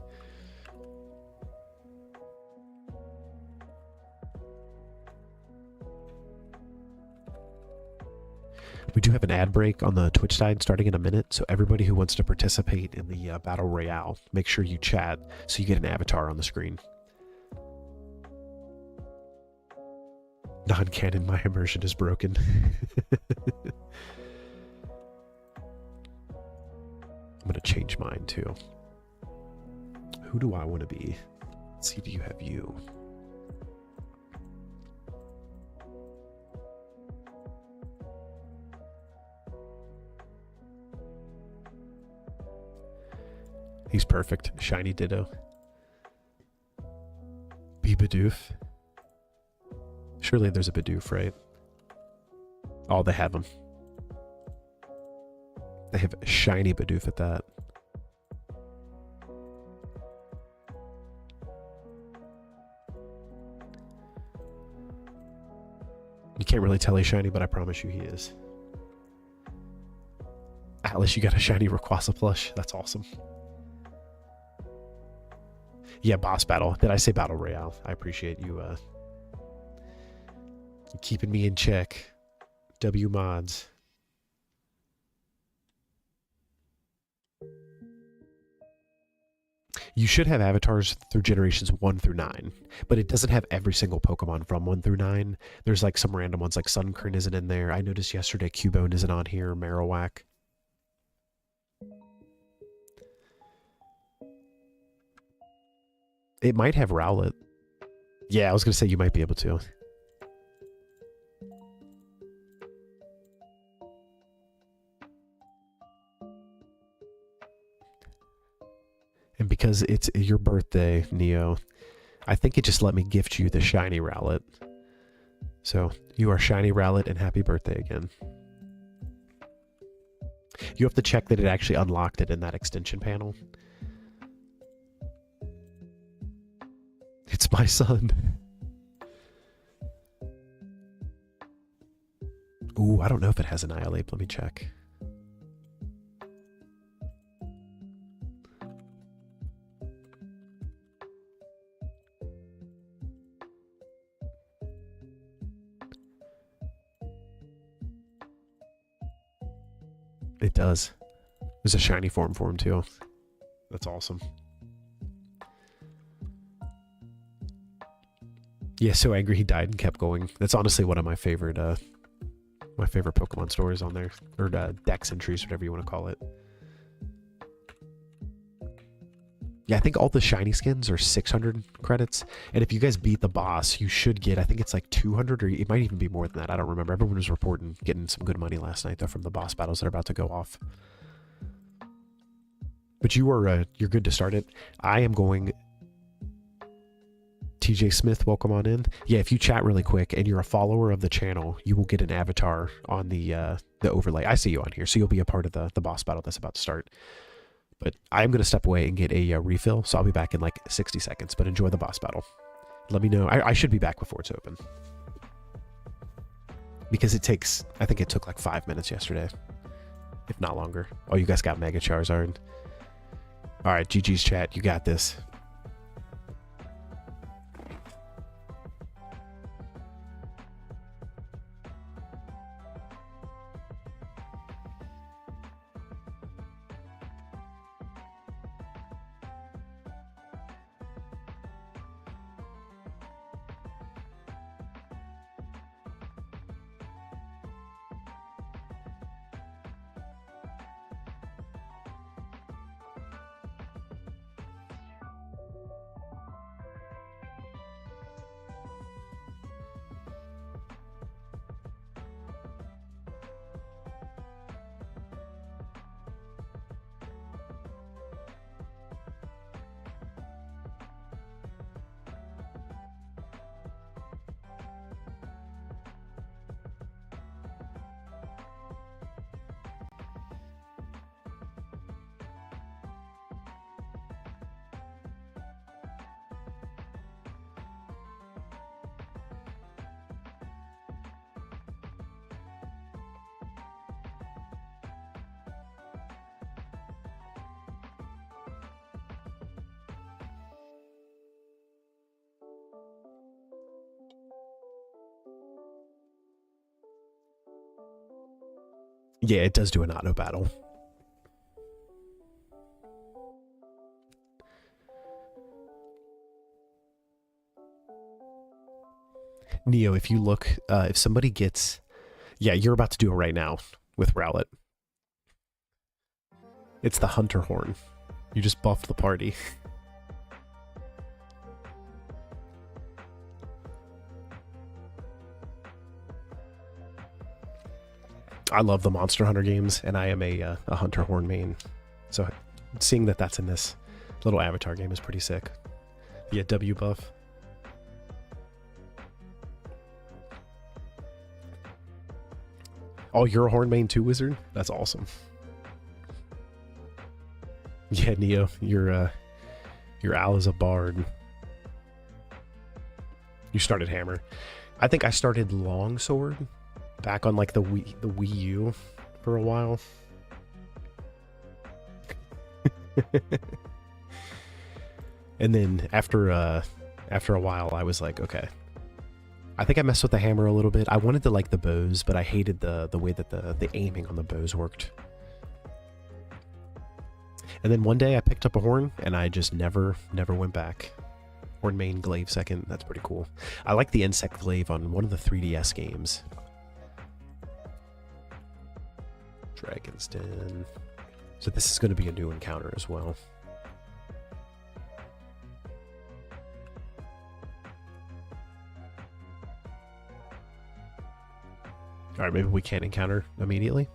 We do have an ad break on the Twitch side starting in a minute, so everybody who wants to participate in the Battle Royale, make sure you chat so you get an avatar on the screen. Non-canon, my immersion is broken. I'm gonna change mine too. Who do I want to be? Let's see, do you have you? He's perfect. Shiny Ditto. Be Bidoof. Surely there's a Bidoof, right? Oh, they have him. They have a shiny Bidoof at that. You can't really tell he's shiny, but I promise you he is. Atlas, you got a shiny Rayquaza plush. That's awesome. Yeah, boss battle. Did I say battle royale? I appreciate you keeping me in check. W mods. You should have avatars through generations 1 through 9, but it doesn't have every single Pokemon from 1 through 9. There's like some random ones, like Sunkern isn't in there. I noticed yesterday Cubone isn't on here, Marowak. It might have Rowlet. Yeah, I was going to say you might be able to. because it's your birthday, Neo, I think it just let me gift you the shiny Rowlet. So you are shiny Rowlet and happy birthday again. You have to check that it actually unlocked it in that extension panel. It's my son. Ooh, I don't know if it has Annihilate. Let me check. It does. There's a shiny form for him too. That's awesome. Yeah, so angry he died and kept going. That's honestly one of my favorite Pokemon stories on there, or dex entries, whatever you want to call it. Yeah, I think all the shiny skins are 600 credits, and if you guys beat the boss, you should get, I think it's like 200, or it might even be more than that. I don't remember. Everyone was reporting getting some good money last night though from the boss battles that are about to go off. But you're good to start it. I am going. TJ Smith, welcome on in. Yeah, if you chat really quick and you're a follower of the channel, you will get an avatar on the overlay. I see you on here, so you'll be a part of the boss battle that's about to start. But I'm going to step away and get a refill, so I'll be back in like 60 seconds. But enjoy the boss battle. Let me know. I should be back before it's open. Because it takes, I think it took like 5 minutes yesterday, if not longer. Oh, you guys got Mega Charizard. All right, GG's chat. You got this. Yeah, it does do an auto battle. Neo, if you look, if somebody gets... Yeah, you're about to do it right now with Rowlet. It's the Hunter Horn. You just buffed the party. I love the Monster Hunter games, and I am a Hunter Horn main. So seeing that that's in this little avatar game is pretty sick. Yeah, W buff. Oh, you're a Horn main too, Wizard? That's awesome. Yeah, Neo, your Al is a bard. You started Hammer. I think I started Longsword back on like the Wii U for a while. And then after a while I was like, okay. I think I messed with the hammer a little bit. I wanted to like the bows, but I hated the way that the aiming on the bows worked. And then one day I picked up a horn and I just never went back. Horn main, glaive second. That's pretty cool. I like the insect glaive on one of the 3DS games. Dragon's Den. So this is going to be a new encounter as well. Alright, maybe we can't encounter immediately.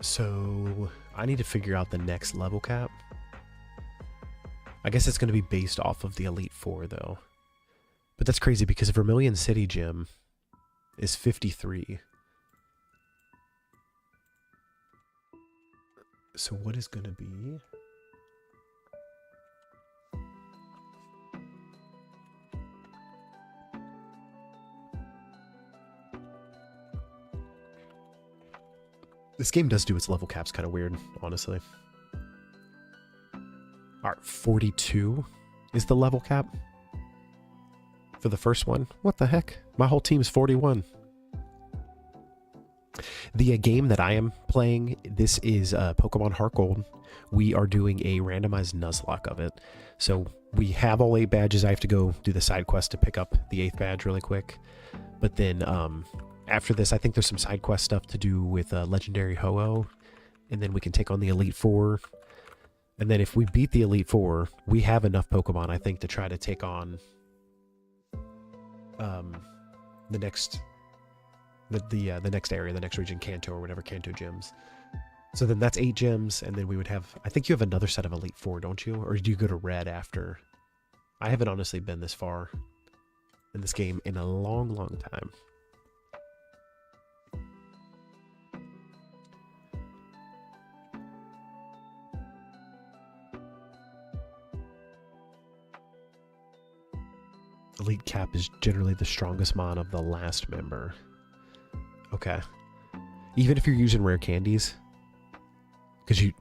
So I need to figure out the next level cap. I guess it's going to be based off of the Elite Four, though. But that's crazy because Vermilion City Gym is 53. So what is going to be? This game does do its level caps kind of weird, honestly. Alright, 42 is the level cap for the first one. What the heck? My whole team is 41. The game that I am playing, this is Pokemon HeartGold. We are doing a randomized Nuzlocke of it. So we have all 8 badges. I have to go do the side quest to pick up the 8th badge really quick. But then after this, I think there's some side quest stuff to do with Legendary Ho-Oh. And then we can take on the Elite Four. And then if we beat the Elite Four, we have enough Pokemon, I think, to try to take on the next area, the next region, Kanto or whatever, Kanto gyms. So then that's 8 gyms, and then we would have, I think you have another set of Elite Four, don't you? Or do you go to Red after? I haven't honestly been this far in this game in a long, long time. Elite Cap is generally the strongest mon of the last member. Okay. Even if you're using rare candies, because the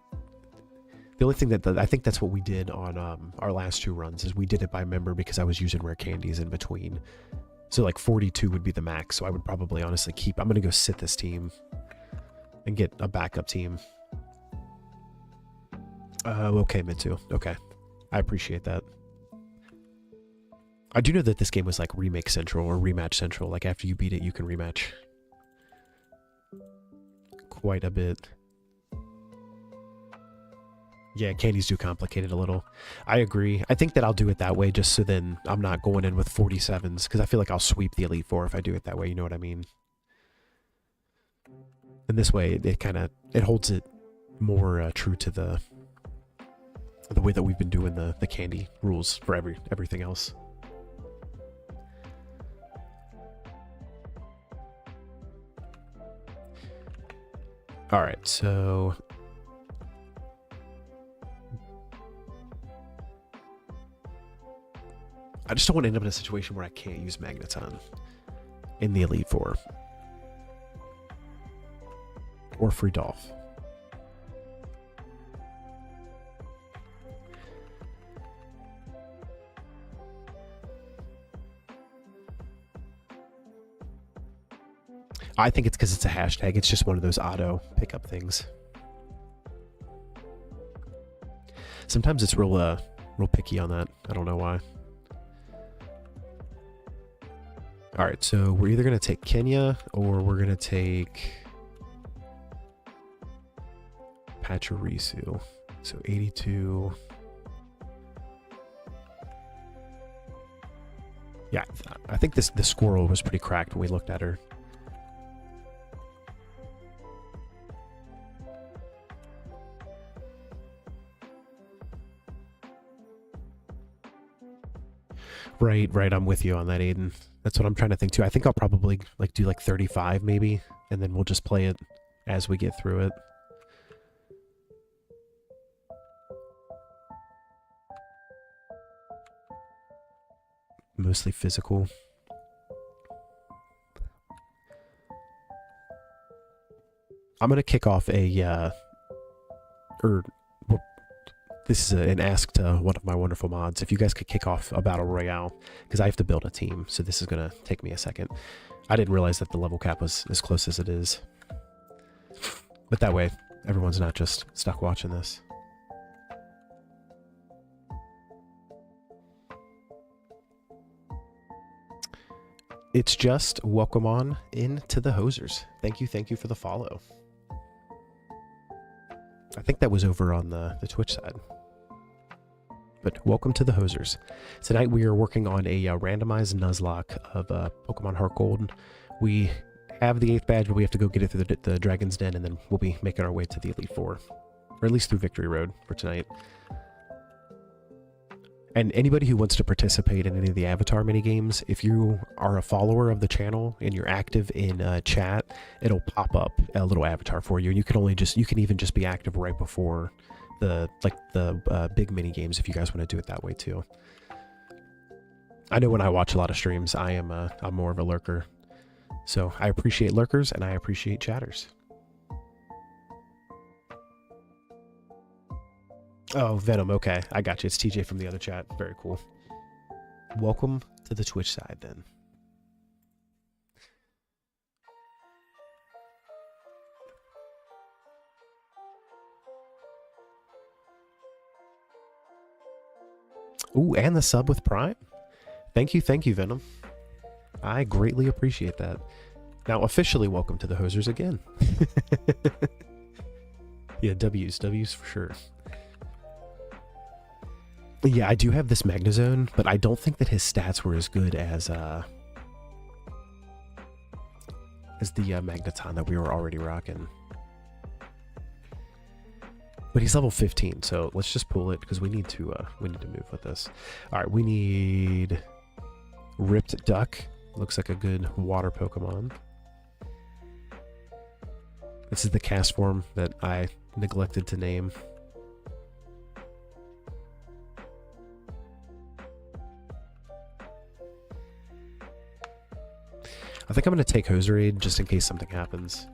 only thing that I think that's what we did on our last 2 runs is we did it by member because I was using rare candies in between. So like 42 would be the max. So I would probably honestly I'm gonna go sit this team and get a backup team. Okay, Mitsu. Okay, I appreciate that. I do know that this game was like Remake Central or Rematch Central. Like after you beat it, you can rematch quite a bit. Yeah, candies do complicate it a little. I agree. I think that I'll do it that way just so then I'm not going in with 47s because I feel like I'll sweep the Elite Four if I do it that way. You know what I mean? And this way, it holds it more true to the way that we've been doing the candy rules for everything else. All right, so I just don't want to end up in a situation where I can't use Magneton in the Elite Four or Free Dolph. I think it's because it's a hashtag. It's just one of those auto pickup things. Sometimes it's real picky on that. I don't know why. All right, so we're either going to take Kenya or we're going to take Pachirisu. So 82. Yeah, I think the squirrel was pretty cracked when we looked at her. Right, I'm with you on that, Aiden. That's what I'm trying to think too. I think I'll probably do like 35 maybe, and then we'll just play it as we get through it. Mostly physical. I'm gonna kick off this is an ask to one of my wonderful mods. If you guys could kick off a battle royale, because I have to build a team, so this is gonna take me a second. I didn't realize that the level cap was as close as it is, but that way everyone's not just stuck watching this. It's just welcome on into the Hosers. Thank you for the follow. I think that was over on the Twitch side. But welcome to the Hosers. Tonight we are working on a randomized Nuzlocke of Pokemon HeartGold. We have the 8th badge, but we have to go get it through the Dragon's Den, and then we'll be making our way to the Elite Four. Or at least through Victory Road for tonight. And anybody who wants to participate in any of the Avatar minigames, if you are a follower of the channel and you're active in chat, it'll pop up a little avatar for you. And you can even just be active right before the big minigames if you guys want to do it that way too. I know when I watch a lot of streams, I'm more of a lurker. So I appreciate lurkers and I appreciate chatters. Oh, Venom. Okay, I got you. It's TJ from the other chat. Very cool. Welcome to the Twitch side, then. Ooh, and the sub with Prime. Thank you, Venom. I greatly appreciate that. Now, officially, welcome to the Hosers again. Yeah, W's for sure. Yeah, I do have this Magnezone, but I don't think that his stats were as good as the Magneton that we were already rocking. But he's level 15, so let's just pull it because we need to move with this. All right, we need Ripped Duck. Looks like a good water Pokemon. This is the cast form that I neglected to name. I think I'm going to take Hoserade just in case something happens.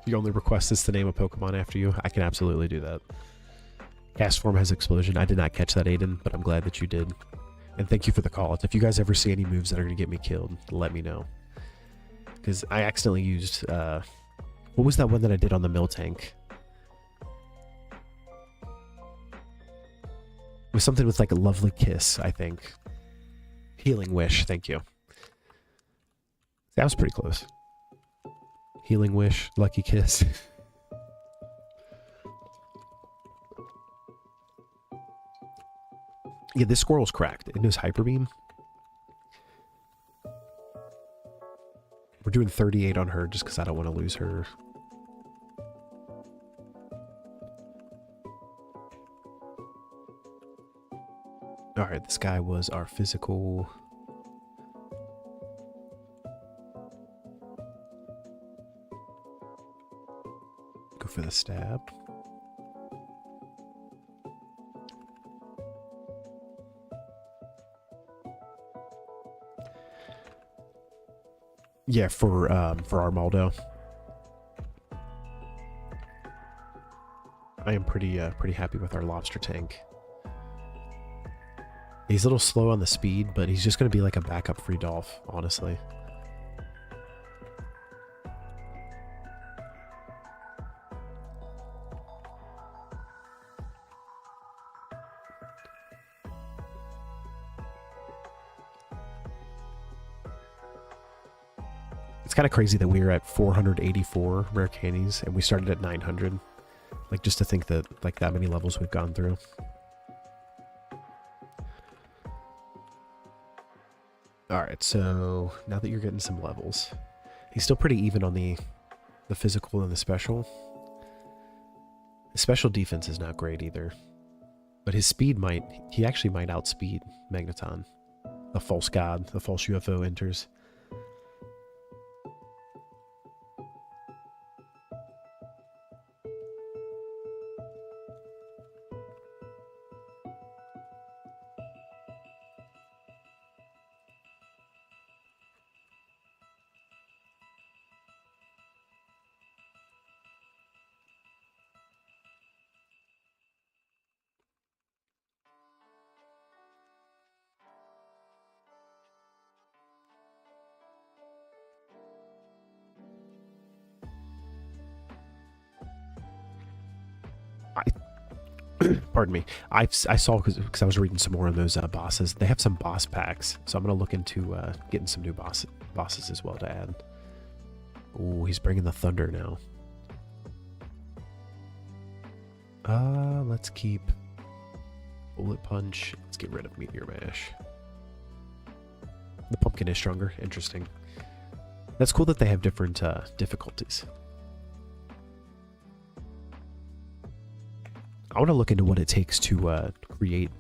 Your only request is to name a Pokemon after you. I can absolutely do that. Cast form has Explosion. I did not catch that, Aiden, but I'm glad that you did. And thank you for the call. If you guys ever see any moves that are going to get me killed, let me know. Because I accidentally used... what was that one that I did on the Miltank? It was something with like a Lovely Kiss, I think. Healing Wish, thank you. That was pretty close. Healing Wish, Lucky Kiss. Yeah, this squirrel's cracked. It knows Hyper Beam. We're doing 38 on her just because I don't want to lose her. Alright, this guy was our physical... Go for the stab. Yeah, for Armaldo. I am pretty happy with our lobster tank. He's a little slow on the speed, but he's just going to be like a backup free Dolph, honestly. It's kind of crazy that we were at 484 rare candies and we started at 900. Like, just to think that like that many levels we've gone through. Alright, so now that you're getting some levels, he's still pretty even on the physical and the special. His special defense is not great either. But his speed he actually might outspeed Magneton. The false god, the false UFO enters. Pardon me. I saw, because I was reading some more on those bosses. They have some boss packs, so I'm going to look into getting some new bosses as well to add. Ooh, he's bringing the thunder now. Let's keep Bullet Punch. Let's get rid of Meteor Mash. The pumpkin is stronger. Interesting. That's cool that they have different difficulties. I want to look into what it takes to create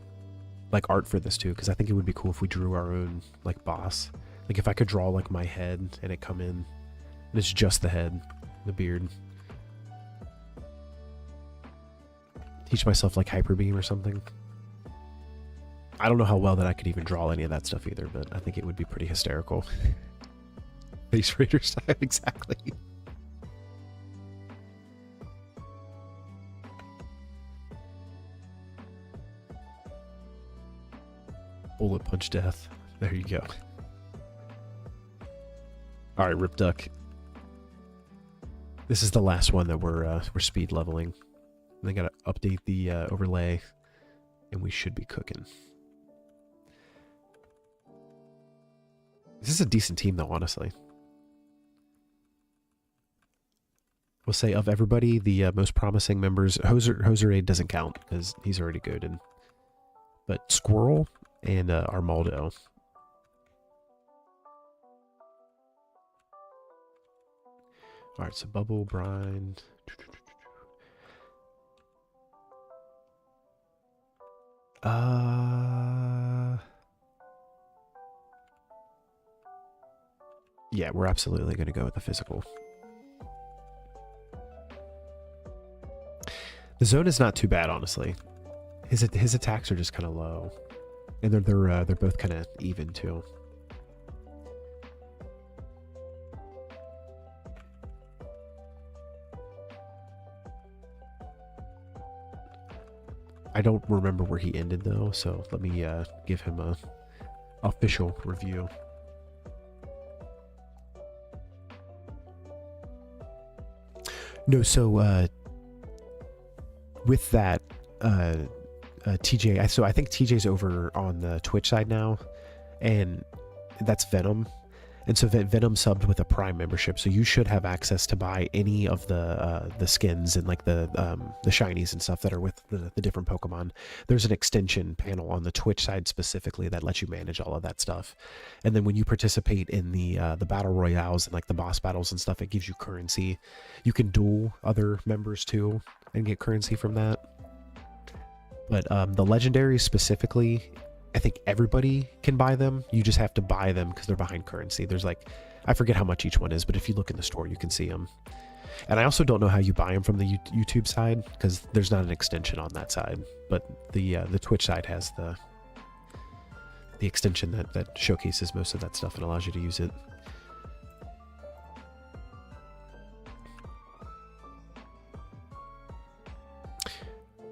like art for this too, because I think it would be cool if we drew our own like boss. Like if I could draw like my head and it come in and it's just the head, the beard. Teach myself like Hyper Beam or something. I don't know how well that I could even draw any of that stuff either, but I think it would be pretty hysterical. Face Raider style, exactly. Bullet Punch Death. There you go. All right, Rip Duck. This is the last one that we're speed leveling. And I gotta update the overlay, and we should be cooking. This is a decent team, though, honestly. We'll say of everybody, the most promising members, Hoserade doesn't count because he's already good, but Squirrel and Armaldo. All right, so Bubble, Brine. Yeah, we're absolutely going to go with the physical. The zone is not too bad, honestly. His attacks are just kind of low, and they're both kind of even too. I don't remember where he ended though, so let me give him a official review. No, so with that, TJ, so I think TJ's over on the Twitch side now, and that's Venom. And so Venom subbed with a Prime membership, so you should have access to buy any of the skins and like the shinies and stuff that are with the different Pokemon. There's an extension panel on the Twitch side specifically that lets you manage all of that stuff. And then when you participate in the battle royales and like the boss battles and stuff, it gives you currency. You can duel other members too and get currency from that. But the legendaries specifically, I think everybody can buy them. You just have to buy them because they're behind currency. There's like, I forget how much each one is, but if you look in the store, you can see them. And I also don't know how you buy them from the YouTube side because there's not an extension on that side. But the Twitch side has the extension that showcases most of that stuff and allows you to use it.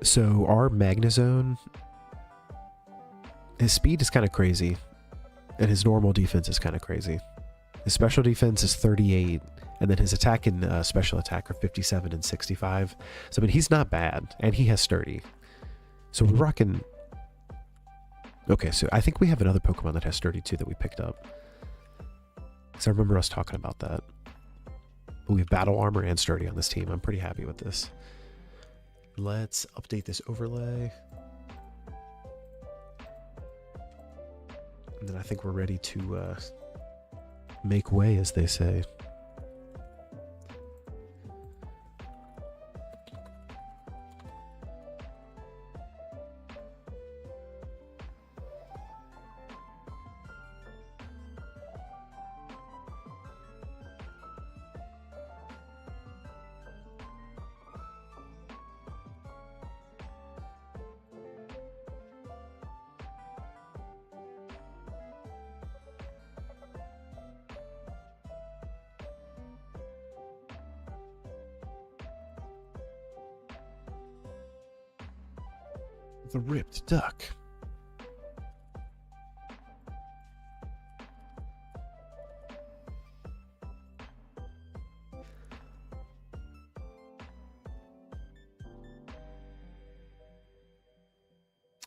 So our Magnezone, his speed is kind of crazy, and his normal defense is kind of crazy. His special defense is 38, and then his attack and special attack are 57 and 65. So, I mean, he's not bad, and he has sturdy. So we're rocking... Okay, so I think we have another Pokemon that has sturdy too that we picked up. Because I remember us talking about that. But we have battle armor and sturdy on this team. I'm pretty happy with this. Let's update this overlay. And then I think we're ready to make way, as they say. The ripped duck.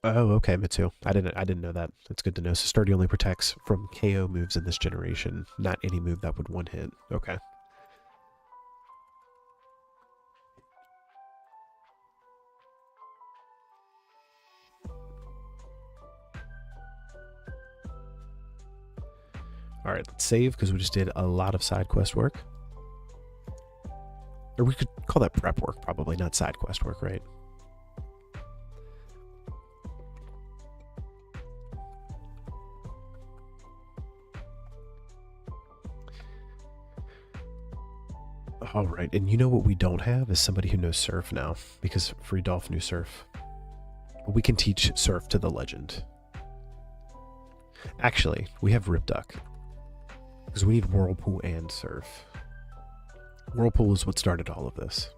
Oh, okay, Mitsu. I didn't know that. That's good to know. So sturdy only protects from KO moves in this generation, not any move that would one hit. Okay. All right, let's save because we just did a lot of side quest work. Or we could call that prep work, probably, not side quest work, right? All right, and you know what we don't have is somebody who knows Surf now, because Freedolph knew Surf. But we can teach Surf to the legend. Actually, we have Ripduck, because we need Whirlpool and Surf. Whirlpool is what started all of this.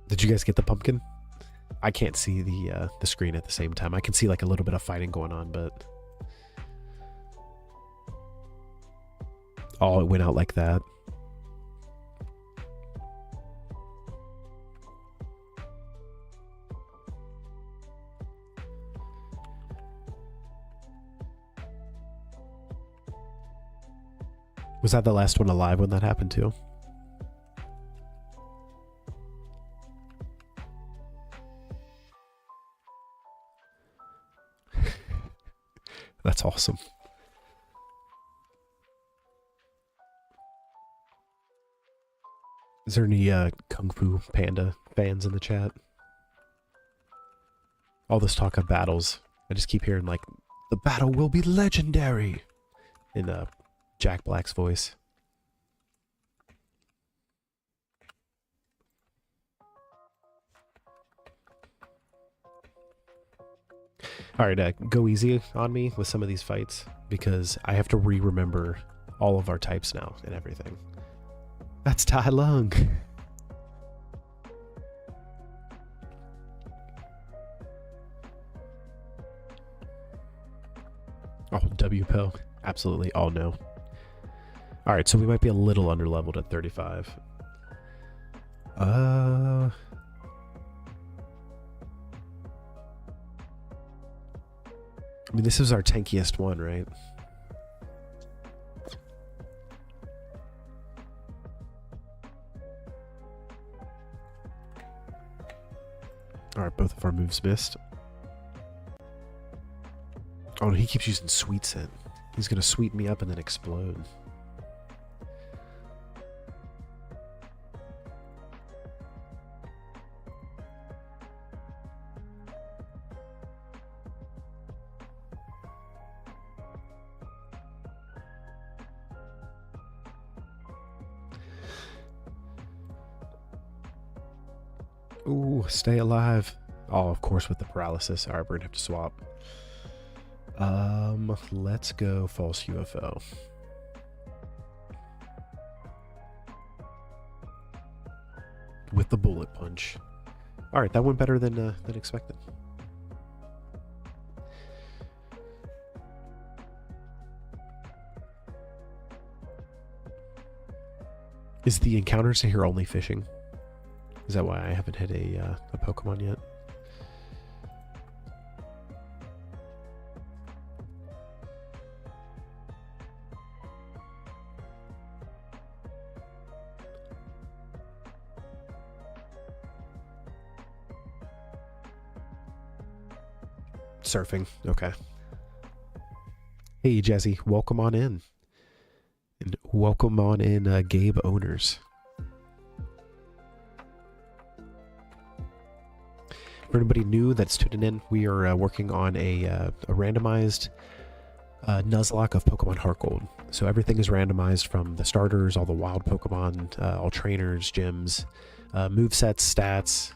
Did you guys get the pumpkin? I can't see the screen at the same time. I can see like a little bit of fighting going on, but oh, it went out like that. Was that the last one alive when that happened too? That's awesome. Is there any Kung Fu Panda fans in the chat? All this talk of battles, I just keep hearing like, the battle will be legendary in Jack Black's voice. All right, go easy on me with some of these fights because I have to remember all of our types now and everything. That's Tai Lung. Oh, WPO. Absolutely. Oh, no. All right, so we might be a little underleveled at 35. I mean, this is our tankiest one, right? All right, both of our moves missed. Oh, he keeps using Sweet Scent. He's going to sweeten me up and then explode. Ooh, stay alive. Oh, of course with the paralysis. All right, we're gonna have to swap. Let's go false UFO. With the bullet punch. All right, that went better than expected. Is the encounters here only fishing? Is that why I haven't hit a Pokemon yet? Surfing, okay. Hey Jazzy, welcome on in. And welcome on in Gabe Owners. For anybody new that's tuning in, we are working on a randomized Nuzlocke of Pokemon HeartGold. So everything is randomized from the starters, all the wild Pokemon, all trainers, gyms, movesets, stats.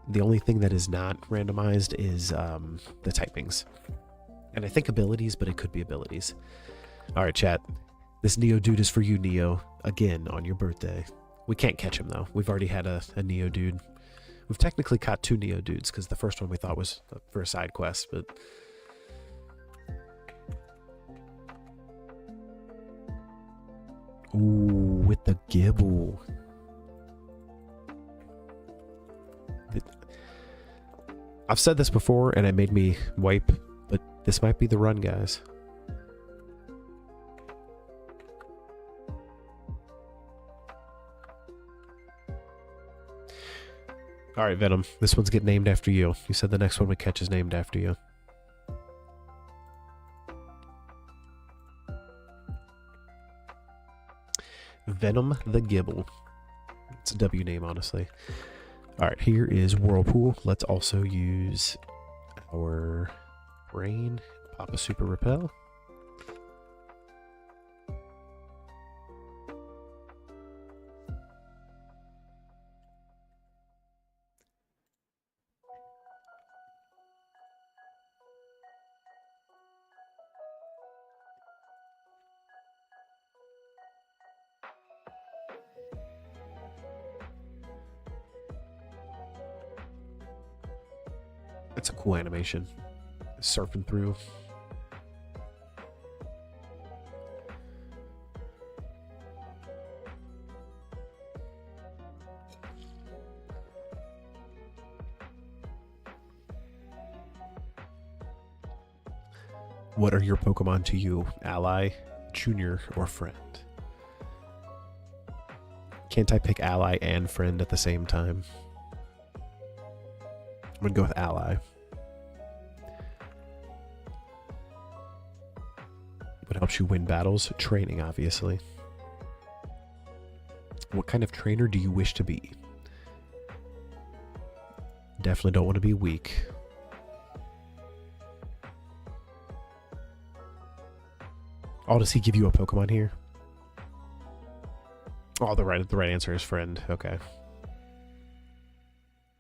The only thing that is not randomized is the typings. And I think abilities, but it could be abilities. All right, chat. This Neo dude is for you, Neo. Again, on your birthday. We can't catch him, though. We've already had a Neo dude. We've technically caught 2 Neo dudes, because the first one we thought was for a side quest, but... Ooh, with the Gibble. I've said this before, and it made me wipe, but this might be the run, guys. All right, Venom. This one's getting named after you. You said the next one we catch is named after you. Venom the Gibble. It's a W name, honestly. All right, here is Whirlpool. Let's also use our Rain. Pop a Super Repel. That's a cool animation. Surfing through. What are your Pokemon to you? Ally, junior, or friend? Can't I pick ally and friend at the same time? I'm gonna go with ally. What helps you win battles? Training, obviously. What kind of trainer do you wish to be? Definitely don't want to be weak. Oh, does he give you a Pokemon here? Oh, the right answer is friend. Okay.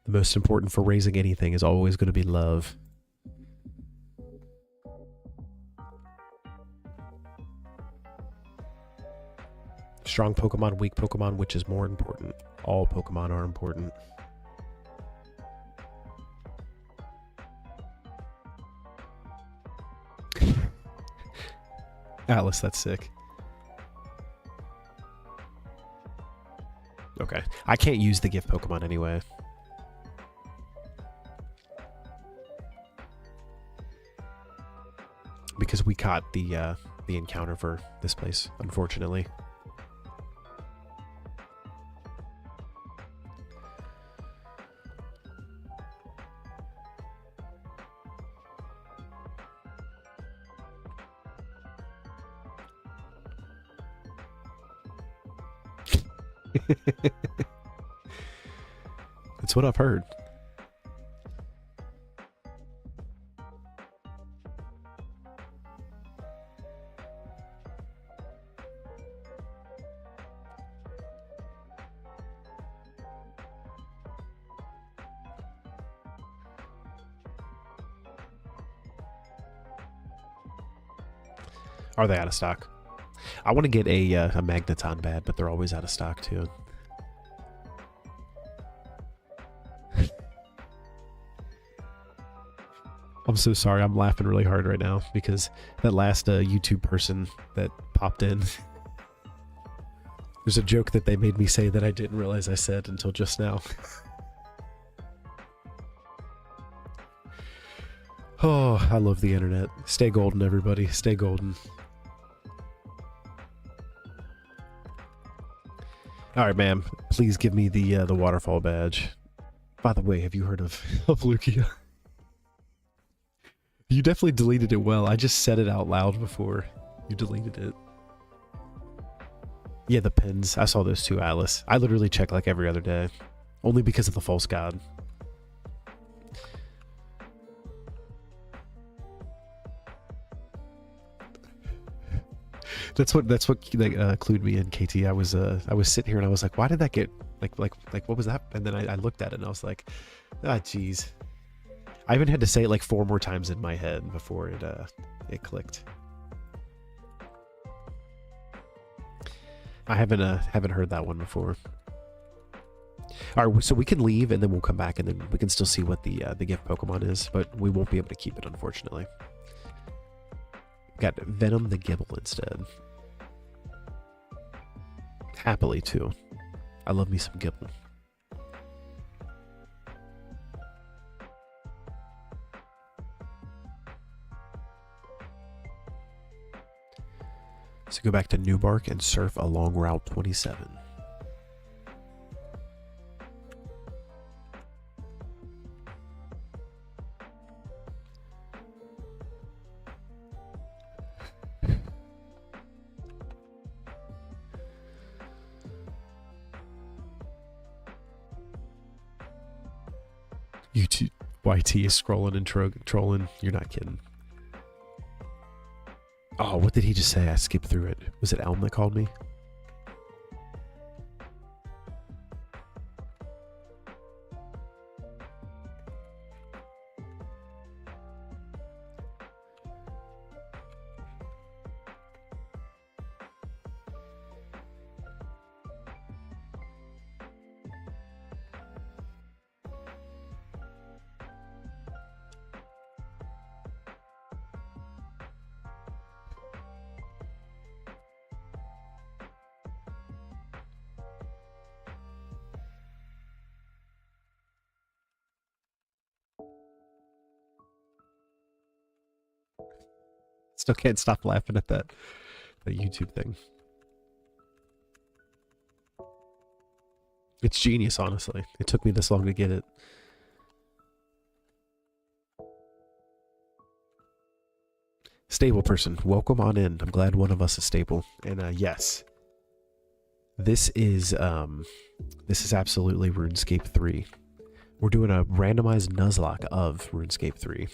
The most important for raising anything is always going to be love. Strong Pokemon, weak Pokemon, which is more important? All Pokemon are important. Atlas, that's sick. Okay. I can't use the gift Pokemon anyway. Because we caught the encounter for this place, unfortunately. That's what I've heard. Are they out of stock? I want to get a Magneton bad, but they're always out of stock too. I'm so sorry. I'm laughing really hard right now because that last YouTube person that popped in, there's a joke that they made me say that I didn't realize I said until just now. Oh, I love the internet. Stay golden, everybody. Stay golden. All right, ma'am. Please give me the waterfall badge. By the way, have you heard of Lugia? You definitely deleted it well. I just said it out loud before you deleted it. Yeah, the pins. I saw those too, Atlas. I literally check like every other day. Only because of the false god. That's what clued me in, KT. I was sitting here and I was like, why did that get like what was that? And then I looked at it and I was like, ah, jeez. I even had to say it like 4 more times in my head before it clicked. I haven't heard that one before. All right, so we can leave and then we'll come back and then we can still see what the gift Pokemon is, but we won't be able to keep it, unfortunately. Got Venom the Gibble instead. Happily too. I love me some Gibble. So go back to Newbark and surf along Route 27. YouTube YT is scrolling and trolling. You're not kidding. Oh, what did he just say? I skipped through it. Was it Elm that called me? Still can't stop laughing at that YouTube thing. It's genius, honestly. It took me this long to get it. Stable person, welcome on in. I'm glad one of us is stable. And yes, this is absolutely RuneScape 3. We're doing a randomized Nuzlocke of RuneScape 3.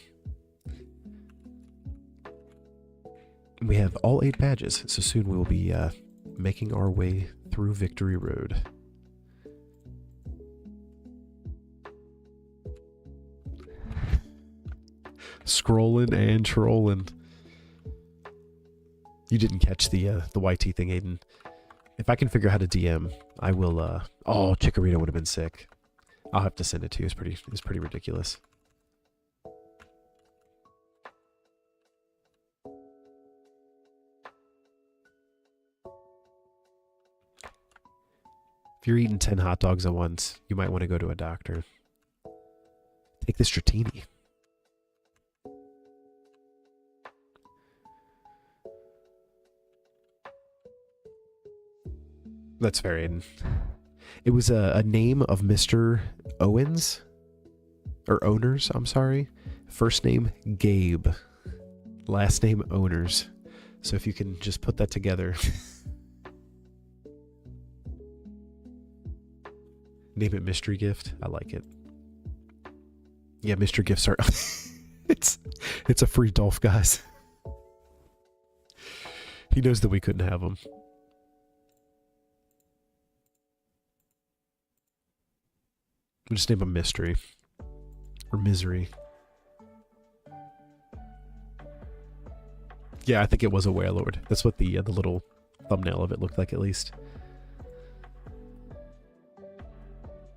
We have all 8 badges, so soon we will be making our way through Victory Road. Scrolling and trolling. You didn't catch the YT thing, Aiden. If I can figure out how to DM, I will. Oh, Chikorita would have been sick. I'll have to send it to you. It's pretty ridiculous. If you're eating 10 hot dogs at once, you might want to go to a doctor. Take this Dratini. That's fair, Aiden. It was a name of Mr. Owens. Or Owners, I'm sorry. First name, Gabe. Last name, Owners. So if you can just put that together. Name it Mystery Gift. I like it. Yeah, mystery gifts are... it's a free Dolph, guys. He knows that we couldn't have them. We'll just name him Mystery. Or Misery. Yeah, I think it was a Warlord. That's what the little thumbnail of it looked like, at least.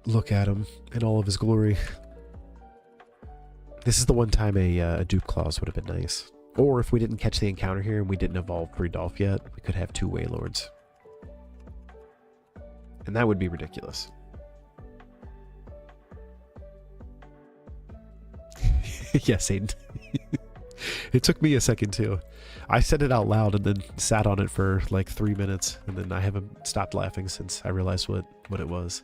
Look at him in all of his glory. This is the one time a dupe clause would have been nice. Or if we didn't catch the encounter here and we didn't evolve Pre-Dolph yet, we could have 2 Waylords. And that would be ridiculous. Yes, Aiden. It took me a second too. I said it out loud and then sat on it for like 3 minutes, and then I haven't stopped laughing since I realized what it was.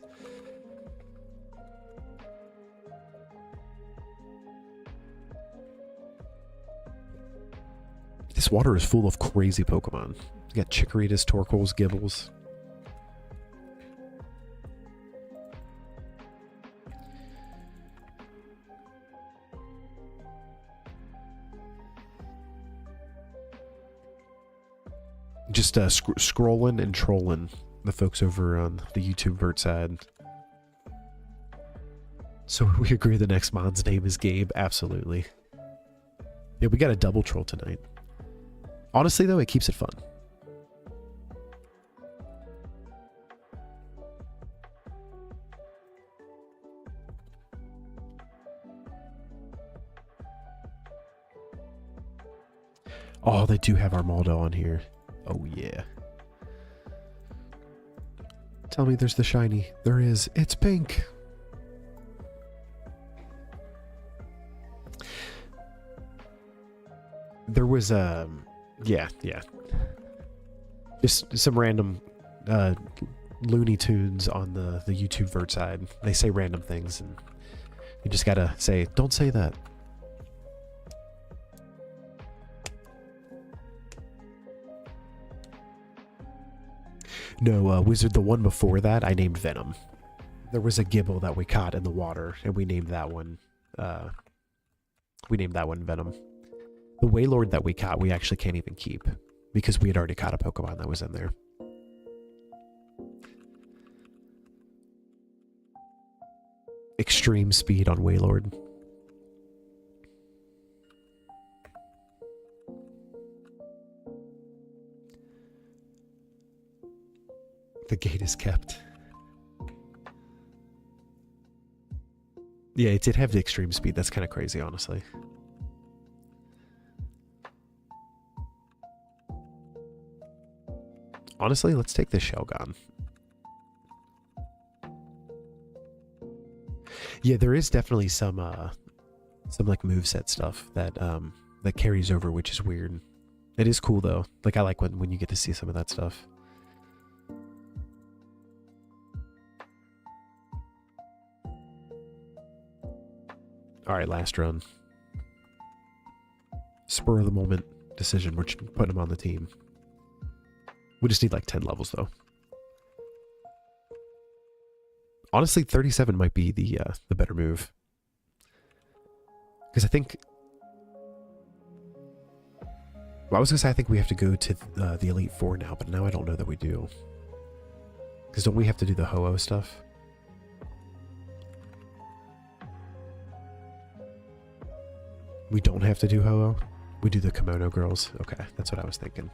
This water is full of crazy Pokemon. You got Chikoritas, Torkoals, Gibbles. Just scrolling and trolling the folks over on the YouTube vert side. So we agree the next mod's name is Gabe? Absolutely. Yeah, we got a double troll tonight. Honestly, though, it keeps it fun. Oh, they do have Armaldo on here. Oh, yeah. Tell me there's the shiny. There is. It's pink. There was yeah. Just some random Looney Tunes on the YouTube vert side. They say random things, and you just gotta say, don't say that. No, Wizard, the one before that, I named Venom. There was a Gibble that we caught in the water, and we named that one We named that one Venom. The Wailord that we caught, we actually can't even keep because we had already caught a Pokemon that was in there. Extreme speed on Wailord. The gate is kept. Yeah, it did have the extreme speed. That's kind of crazy, honestly. Honestly, let's take this Shelgon. Yeah, there is definitely some like moveset stuff that that carries over, which is weird. It is cool though. Like I like when you get to see some of that stuff. All right, last run. Spur of the moment decision. We're putting him on the team. We just need like 10 levels though. Honestly, 37 might be the better move. Because I think... Well, I was going to say I think we have to go to the Elite Four now, but now I don't know that we do. Because don't we have to do the Ho-Oh stuff? We don't have to do Ho-Oh? We do the Kimono Girls? Okay, that's what I was thinking.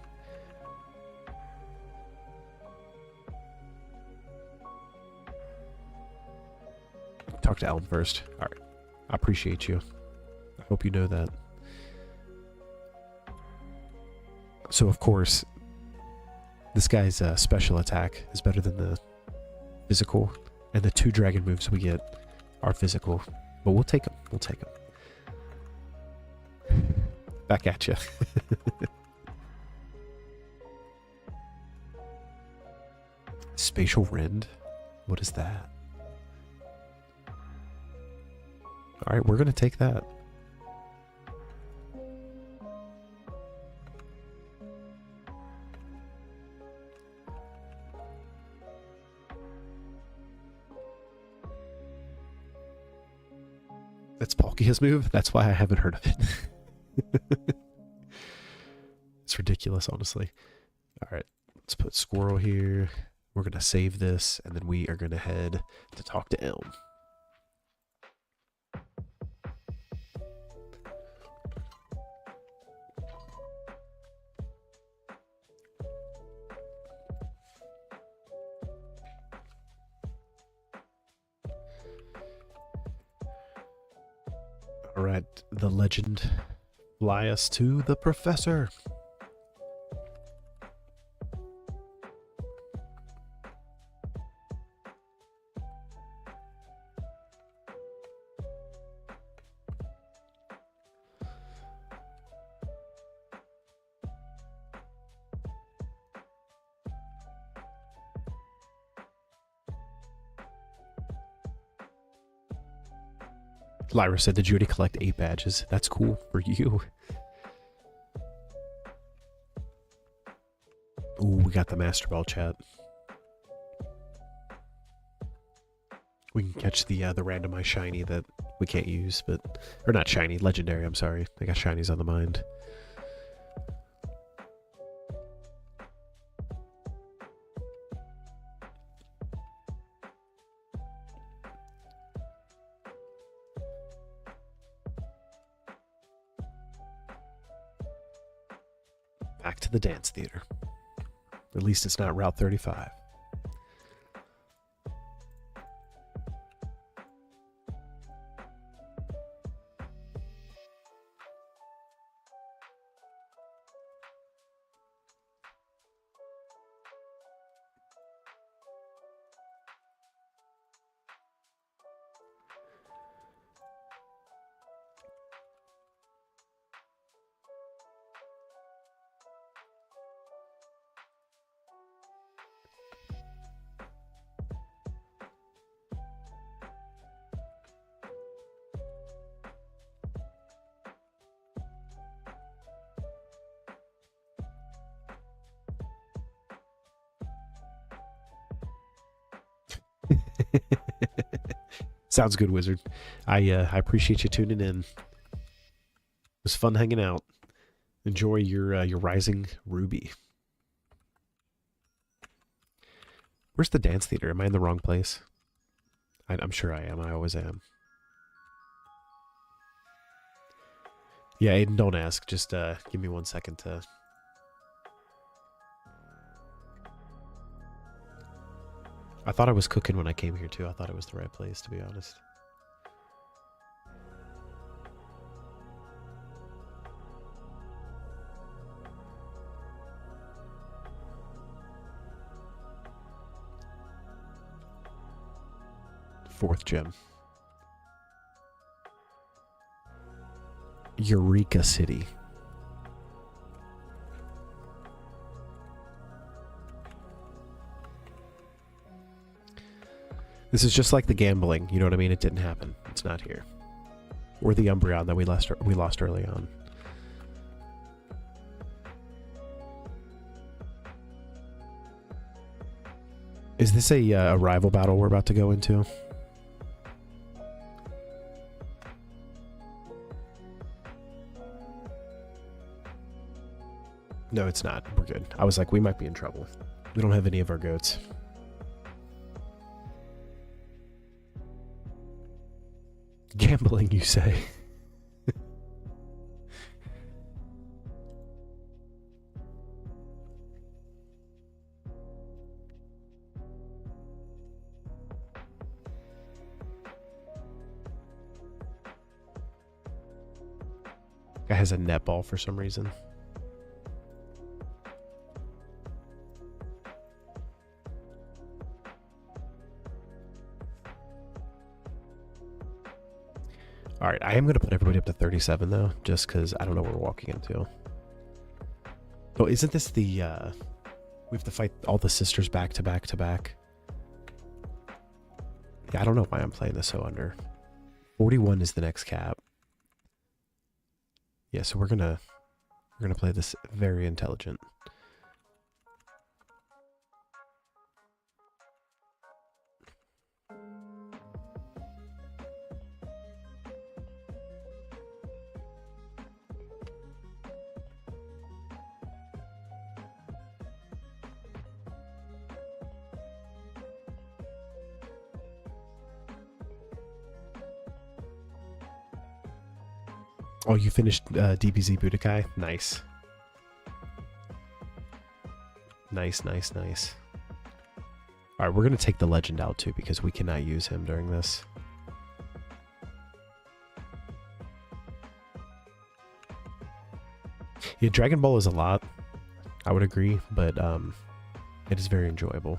Talk to Elm first. Alright. I appreciate you. I hope you know that. So, of course, this guy's special attack is better than the physical. And the 2 dragon moves we get are physical. But we'll take them. We'll take them. Back at you. Spatial Rend? What is that? Alright, we're going to take that. That's Palkia's move? That's why I haven't heard of it. It's ridiculous, honestly. Alright, let's put Squirrel here. We're going to save this, and then we are going to head to talk to Elm. Alright, the legend. Fly us to the professor. Lyra said, did you already collect 8 badges? That's cool for you. Ooh, we got the Master Ball chat. We can catch the randomized shiny that we can't use, but... Or not shiny, legendary, I'm sorry. I got shinies on the mind. Back to the dance theater. At least it's not Route 35. Sounds good, Wizard. I appreciate you tuning in. It was fun hanging out. Enjoy your rising ruby. Where's the dance theater? Am I in the wrong place? I'm sure I am. I always am. Yeah, Aiden, don't ask. Just give me 1 second to... I thought I was cooking when I came here, too. I thought it was the right place, to be honest. Fourth gem. Eureka City. This is just like the gambling, you know what I mean? It didn't happen. It's not here. Or the Umbreon that we lost early on. Is this a rival battle we're about to go into? No, it's not. We're good. I was like, we might be in trouble. We don't have any of our goats. Gambling, you say? Guy has a netball for some reason. Alright, I am going to put everybody up to 37, though, just because I don't know what we're walking into. Oh, isn't this the, we have to fight all the sisters back to back to back? Yeah, I don't know why I'm playing this so under. 41 is the next cap. Yeah, so we're gonna play this very intelligent. Oh, you finished DBZ Budokai? Nice. Nice, nice, nice. Alright, we're going to take the legend out too because we cannot use him during this. Yeah, Dragon Ball is a lot. I would agree, but it is very enjoyable.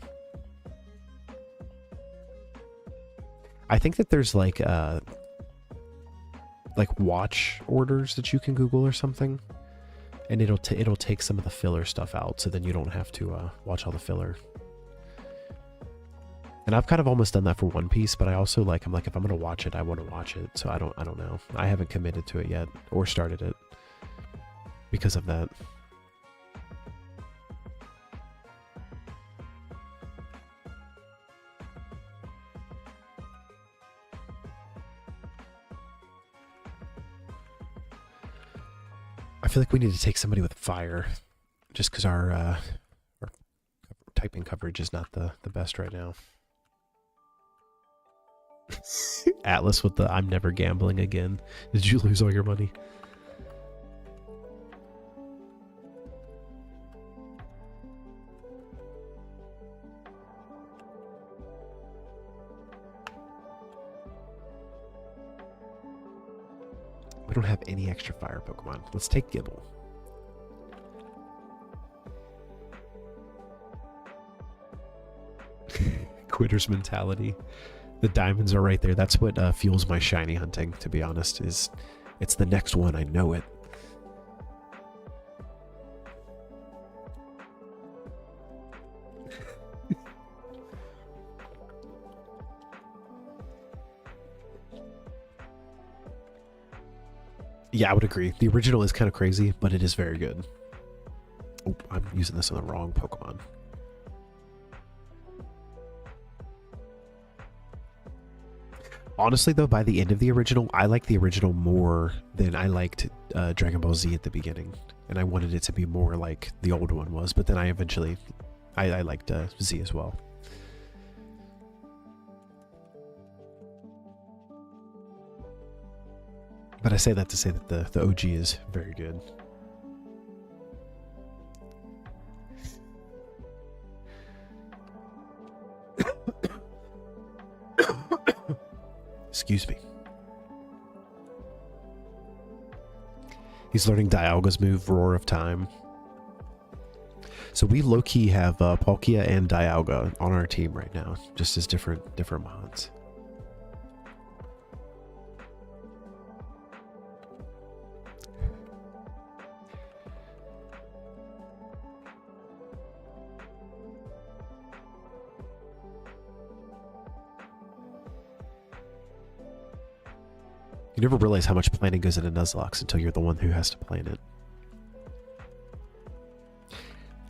I think that there's like watch orders that you can Google or something, and it'll take some of the filler stuff out, so then you don't have to watch all the filler. And I've kind of almost done that for One Piece, but I also I'm like, if I'm gonna watch it, I want to watch it. So I don't know. I haven't committed to it yet or started it because of that. I feel like we need to take somebody with fire, just because our typing coverage is not the best right now. Atlas with the "I'm never gambling again." Did you lose all your money? We don't have any extra fire Pokemon. Let's take Gibble. Quitter's mentality. The diamonds are right there. That's what fuels my shiny hunting, to be honest. It's the next one. I know it. Yeah, I would agree. The original is kind of crazy, but it is very good. Oh, I'm using this on the wrong Pokemon. Honestly, though, by the end of the original, I liked the original more than I liked Dragon Ball Z at the beginning. And I wanted it to be more like the old one was. But then I eventually, I liked Z as well. But I say that to say that the OG is very good. Excuse me. He's learning Dialga's move, Roar of Time. So we low-key have Palkia and Dialga on our team right now, just as different mods. You never realize how much planning goes into Nuzlocke until you're the one who has to plan it.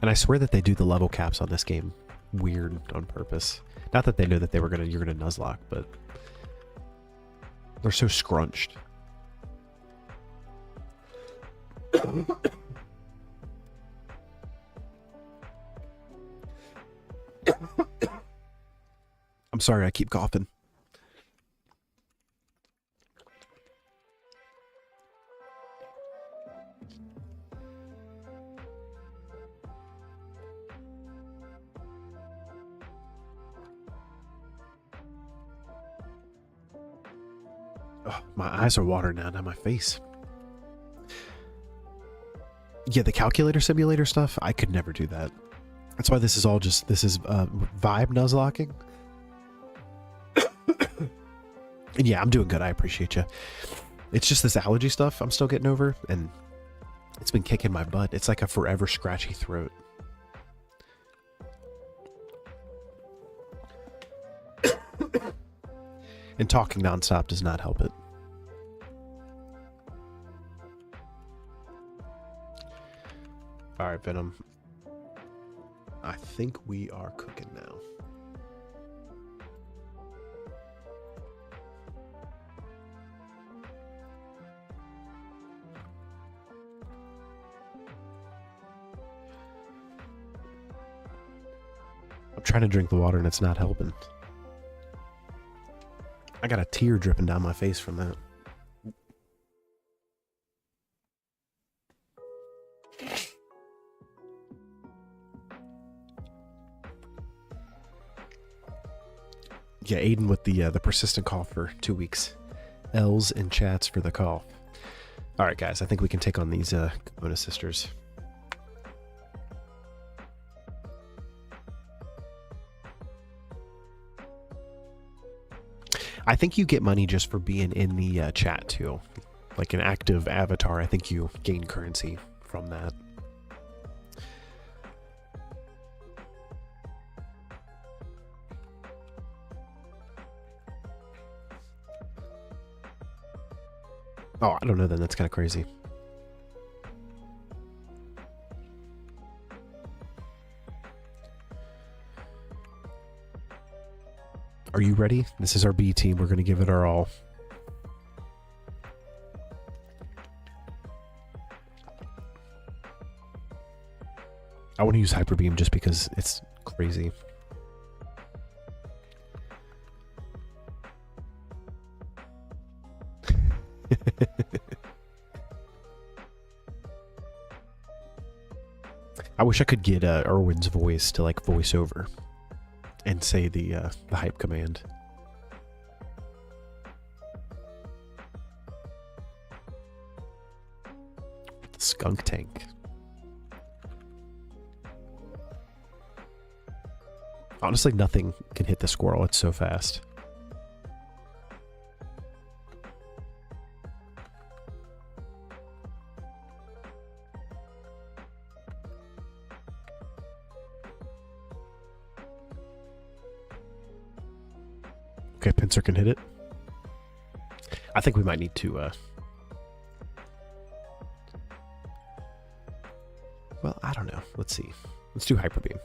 And I swear that they do the level caps on this game weird on purpose. Not that they know that you're gonna Nuzlocke, but they're so scrunched. I'm sorry, I keep coughing. Oh, my eyes are watering now, not my face. Yeah, the calculator simulator stuff, I could never do that. That's why this is all just, this is vibe Nuzlocking. And yeah, I'm doing good. I appreciate you. It's just this allergy stuff I'm still getting over, and it's been kicking my butt. It's like a forever scratchy throat. And talking nonstop does not help it. All right, Venom. I think we are cooking now. I'm trying to drink the water and it's not helping. I got a tear dripping down my face from that. Yeah, Aiden with the persistent cough for 2 weeks. L's in chats for the cough. All right, guys, I think we can take on these bonus sisters. I think you get money just for being in the chat too, like an active avatar. I think you gain currency from that. Oh, I don't know then. That's kind of crazy. Are you ready? This is our B team. We're going to give it our all. I want to use Hyper Beam just because it's crazy. I wish I could get Erwin's voice to like voice over and say the hype command. Skunk tank. Honestly, nothing can hit the squirrel. It's so fast. Okay, Pincer can hit it. I think we might need to, well, I don't know. Let's see. Let's do Hyper Beam.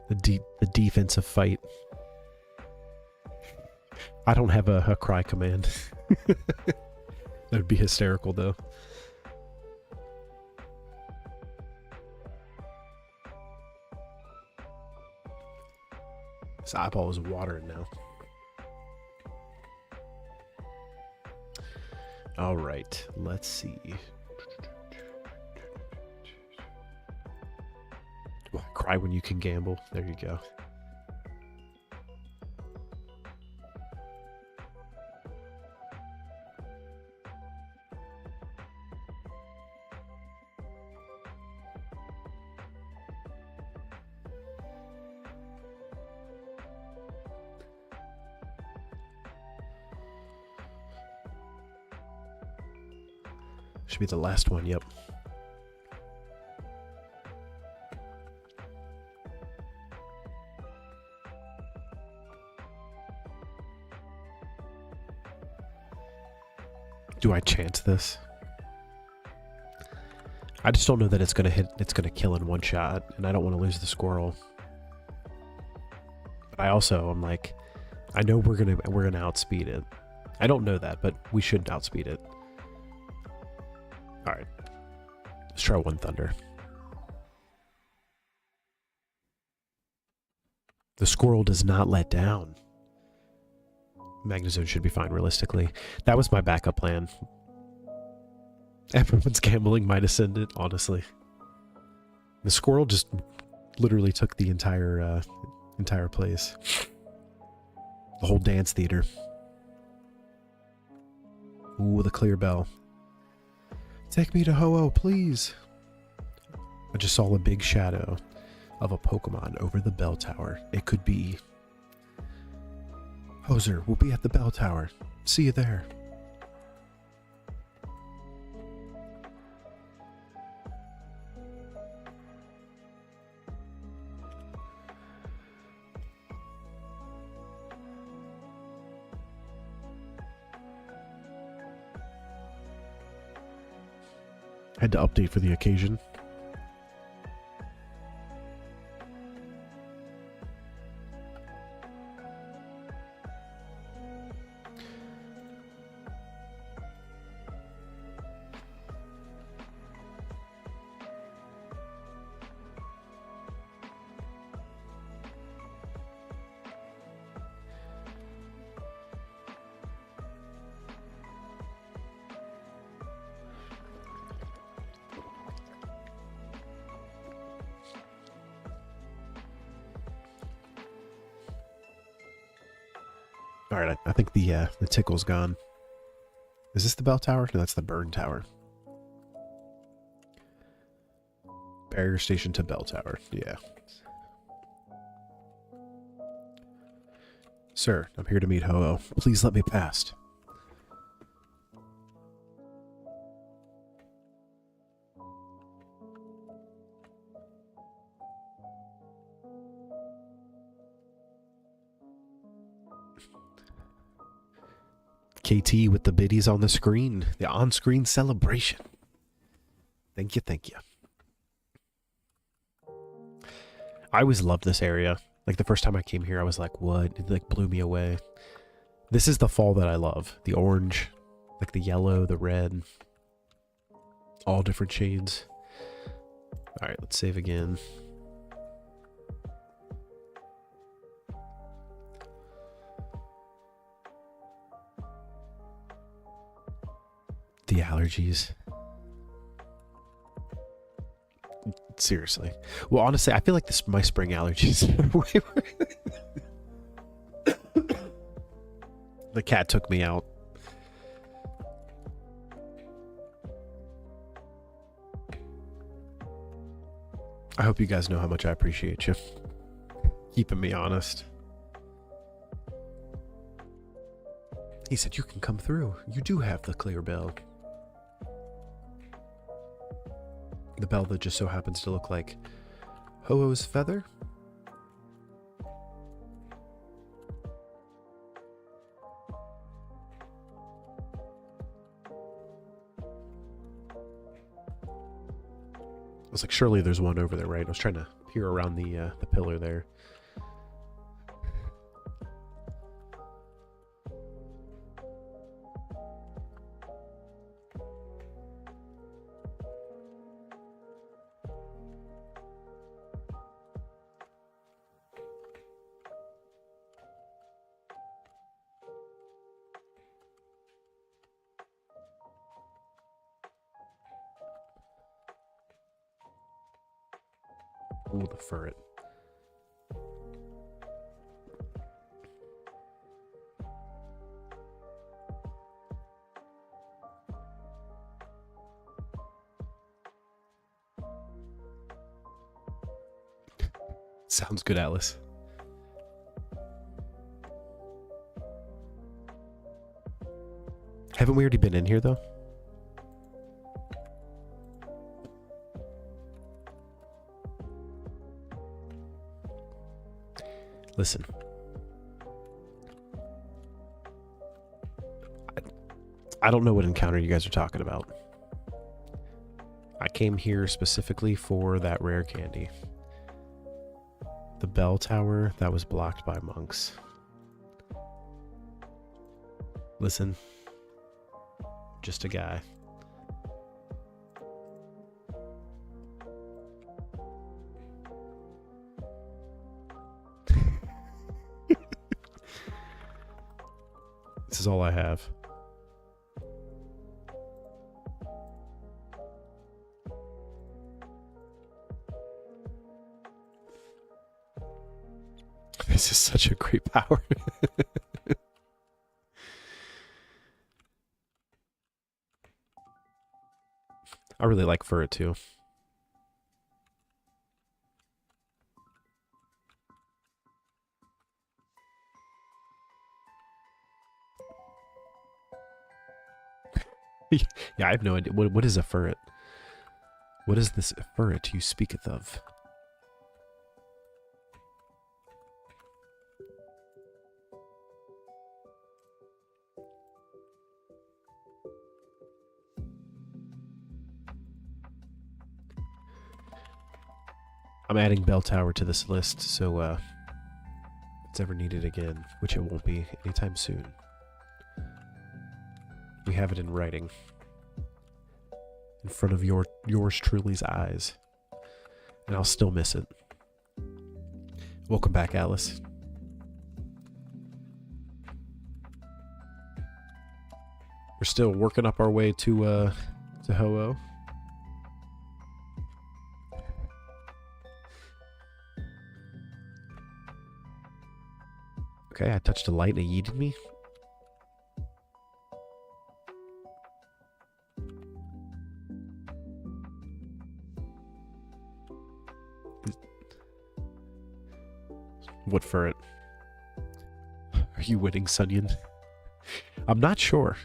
The defensive fight. I don't have a cry command. That would be hysterical, though. This eyeball is watering now. All right, let's see. Cry when you can gamble. There you go. Should be the last one, yep. Do I chance this? I just don't know that it's gonna hit. It's gonna kill in one shot, and I don't want to lose the squirrel. But I'm like, I know we're gonna outspeed it. I don't know that, but we should outspeed it. All right, let's try one thunder. The squirrel does not let down. Magnezone should be fine, realistically. That was my backup plan. Everyone's gambling might have sent it, honestly. The squirrel just literally took the entire place. The whole dance theater. Ooh, the clear bell. Take me to Ho-Oh, please. I just saw a big shadow of a Pokemon over the bell tower. It could be... Hoser, we'll be at the bell tower. See you there. Had to update for the occasion. All right, I think the tickle's gone. Is this the bell tower? No, that's the burn tower. Barrier station to bell tower. Yeah. Sir, I'm here to meet Ho-Oh. Please let me past. KT with the biddies on the screen. The on-screen celebration. Thank you, thank you. I always loved this area. Like, the first time I came here, I was like, what? It, like, blew me away. This is the fall that I love. The orange, like the yellow, the red. All different shades. Alright, let's save again. The allergies. Seriously. Well, honestly, I feel like my spring allergies are way worse. The cat took me out. I hope you guys know how much I appreciate you. Keeping me honest. He said, you can come through. You do have the clear bell. The bell that just so happens to look like Ho-Oh's feather. I was like, surely there's one over there, right? I was trying to here around the pillar there. Ooh, the ferret. Sounds good, Atlas. Haven't we already been in here, though? Listen. I don't know what encounter you guys are talking about. I came here specifically for that rare candy. The bell tower that was blocked by monks. Listen. Just a guy. This is all I have. This is such a great power. I really like Furret too. Yeah, I have no idea. What is a Furret? What is this Furret you speaketh of? I'm adding Bell Tower to this list, so if it's ever needed again, which it won't be anytime soon, we have it in writing in front of yours truly's eyes, and I'll still miss it. Welcome back, Alice. We're still working up our way to Ho-Oh. Okay, I touched a light and it yeeted me. What for it? Are you winning, Sunyan? I'm not sure.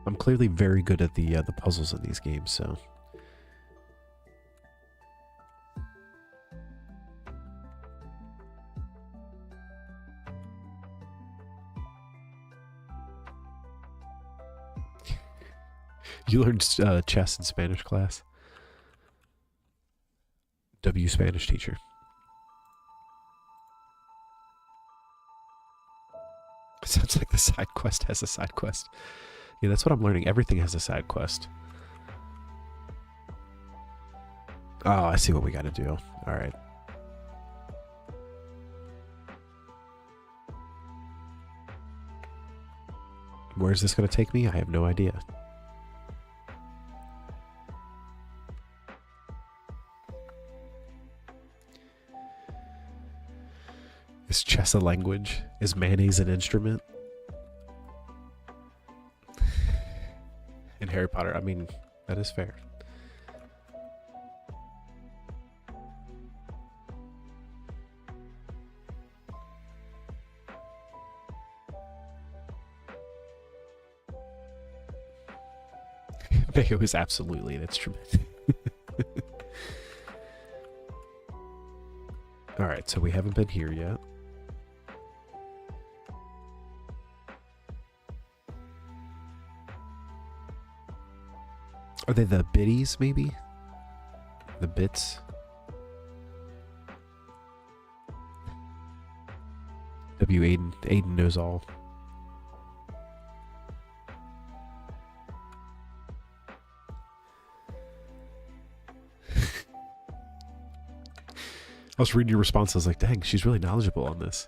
I'm clearly very good at the puzzles in these games, so. You learned chess in Spanish class? W Spanish teacher. It sounds like the side quest has a side quest. Yeah, that's what I'm learning. Everything has a side quest. Oh, I see what we gotta do. Alright. Where's this gonna take me? I have no idea. Is chess a language? Is mayonnaise an instrument? In Harry Potter, I mean, that is fair. Mayo is absolutely an instrument. All right, so we haven't been here yet. Are they the biddies, maybe? The bits? Aiden knows all. I was reading your response. I was like, dang, she's really knowledgeable on this.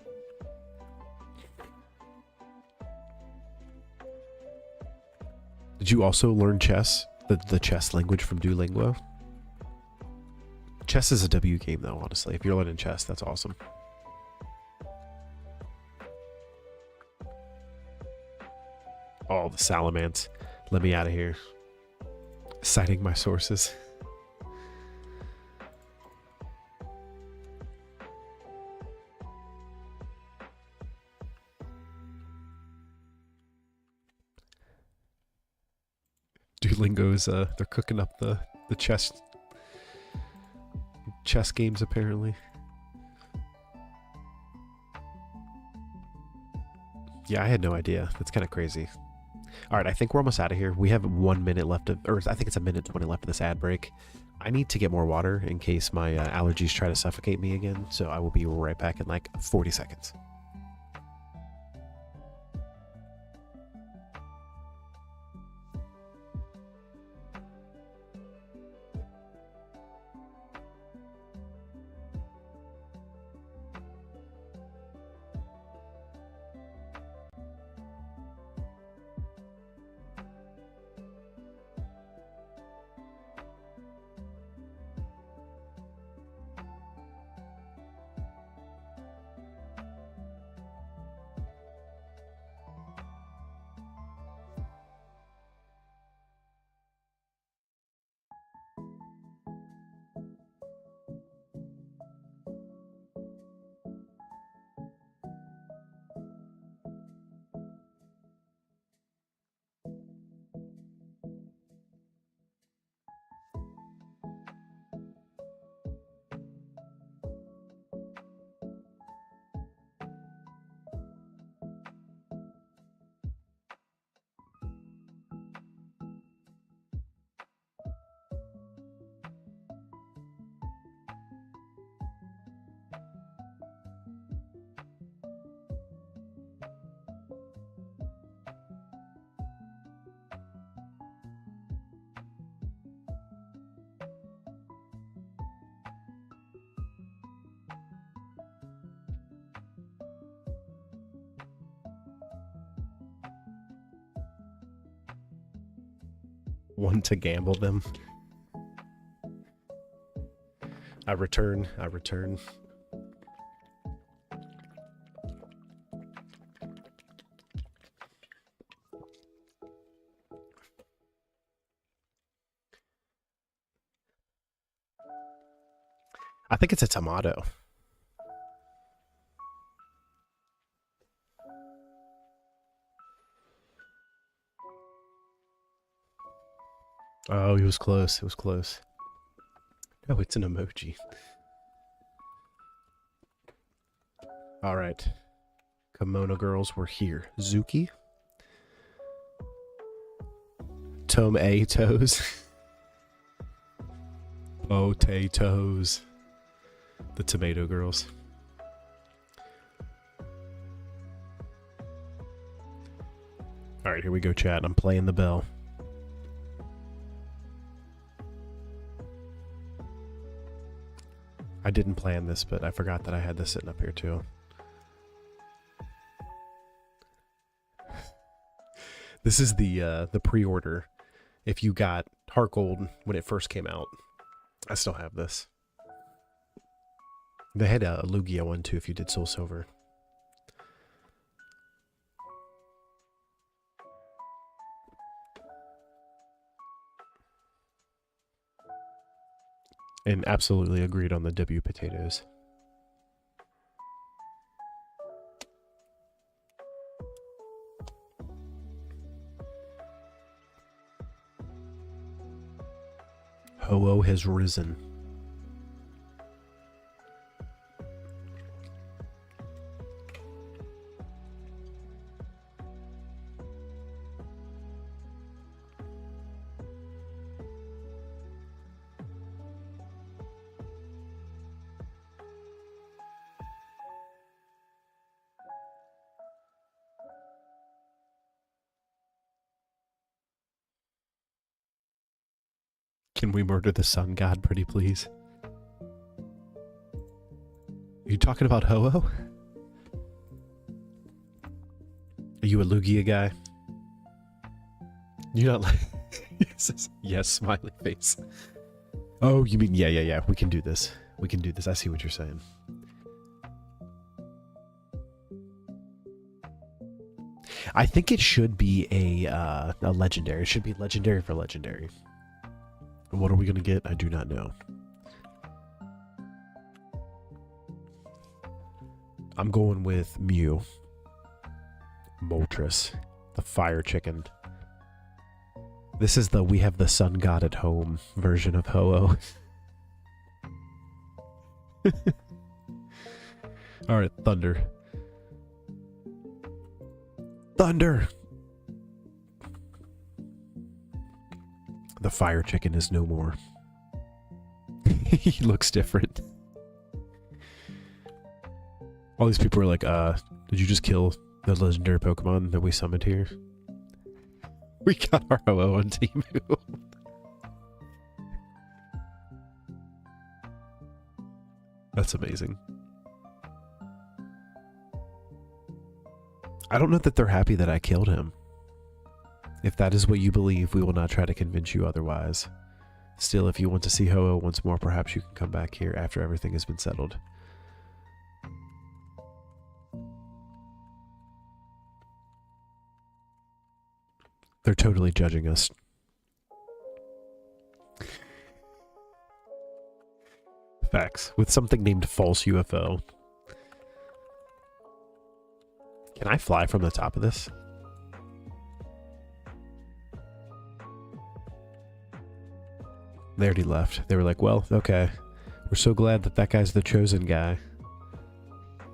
Did you also learn chess? The chess language from Duolingo? Chess is a W game, though, honestly. If you're learning chess, that's awesome. Oh, the salamance. Let me out of here. Citing my sources. Duolingo's, they're cooking up the chess games, apparently. Yeah, I had no idea. That's kind of crazy. All right, I think we're almost out of here. We have 1 minute left of, or I think it's a minute 20 left of this ad break. I need to get more water in case my allergies try to suffocate me again. So I will be right back in like 40 seconds. One to gamble them. I return. I think it's a tomato. Oh, he was close. It was close. Oh, it's an emoji. All right. Kimono girls, we're here. Zuki. Tomatoes. Potatoes. The tomato girls. All right, here we go, chat. I'm playing the bell. I didn't plan this, but I forgot that I had this sitting up here too. This is the pre-order. If you got HeartGold when it first came out, I still have this. They had a Lugia one too if you did Soul Silver. And absolutely agreed on the W potatoes. Ho-Oh has risen. Can we murder the sun god, pretty please? Are you talking about Ho-Oh? Are you a Lugia guy? You're not like... Yes, smiley face. Oh, you mean... Yeah. We can do this. We can do this. I see what you're saying. I think it should be a legendary. It should be legendary for legendary. And what are we going to get? I do not know. I'm going with Mew. Moltres. The fire chicken. This is the we have the sun god at home version of Ho-Oh. Alright, Thunder. Thunder! The fire chicken is no more. He looks different. All these people are like, did you just kill the legendary Pokemon that we summoned here? We got our Ho-Oh on Temu. That's amazing. I don't know that they're happy that I killed him. If that is what you believe, we will not try to convince you otherwise. Still, if you want to see Ho-Oh once more, perhaps you can come back here after everything has been settled. They're totally judging us. Facts. With something named False UFO. Can I fly from the top of this? They already left. They were like, well, okay. We're so glad that that guy's the chosen guy.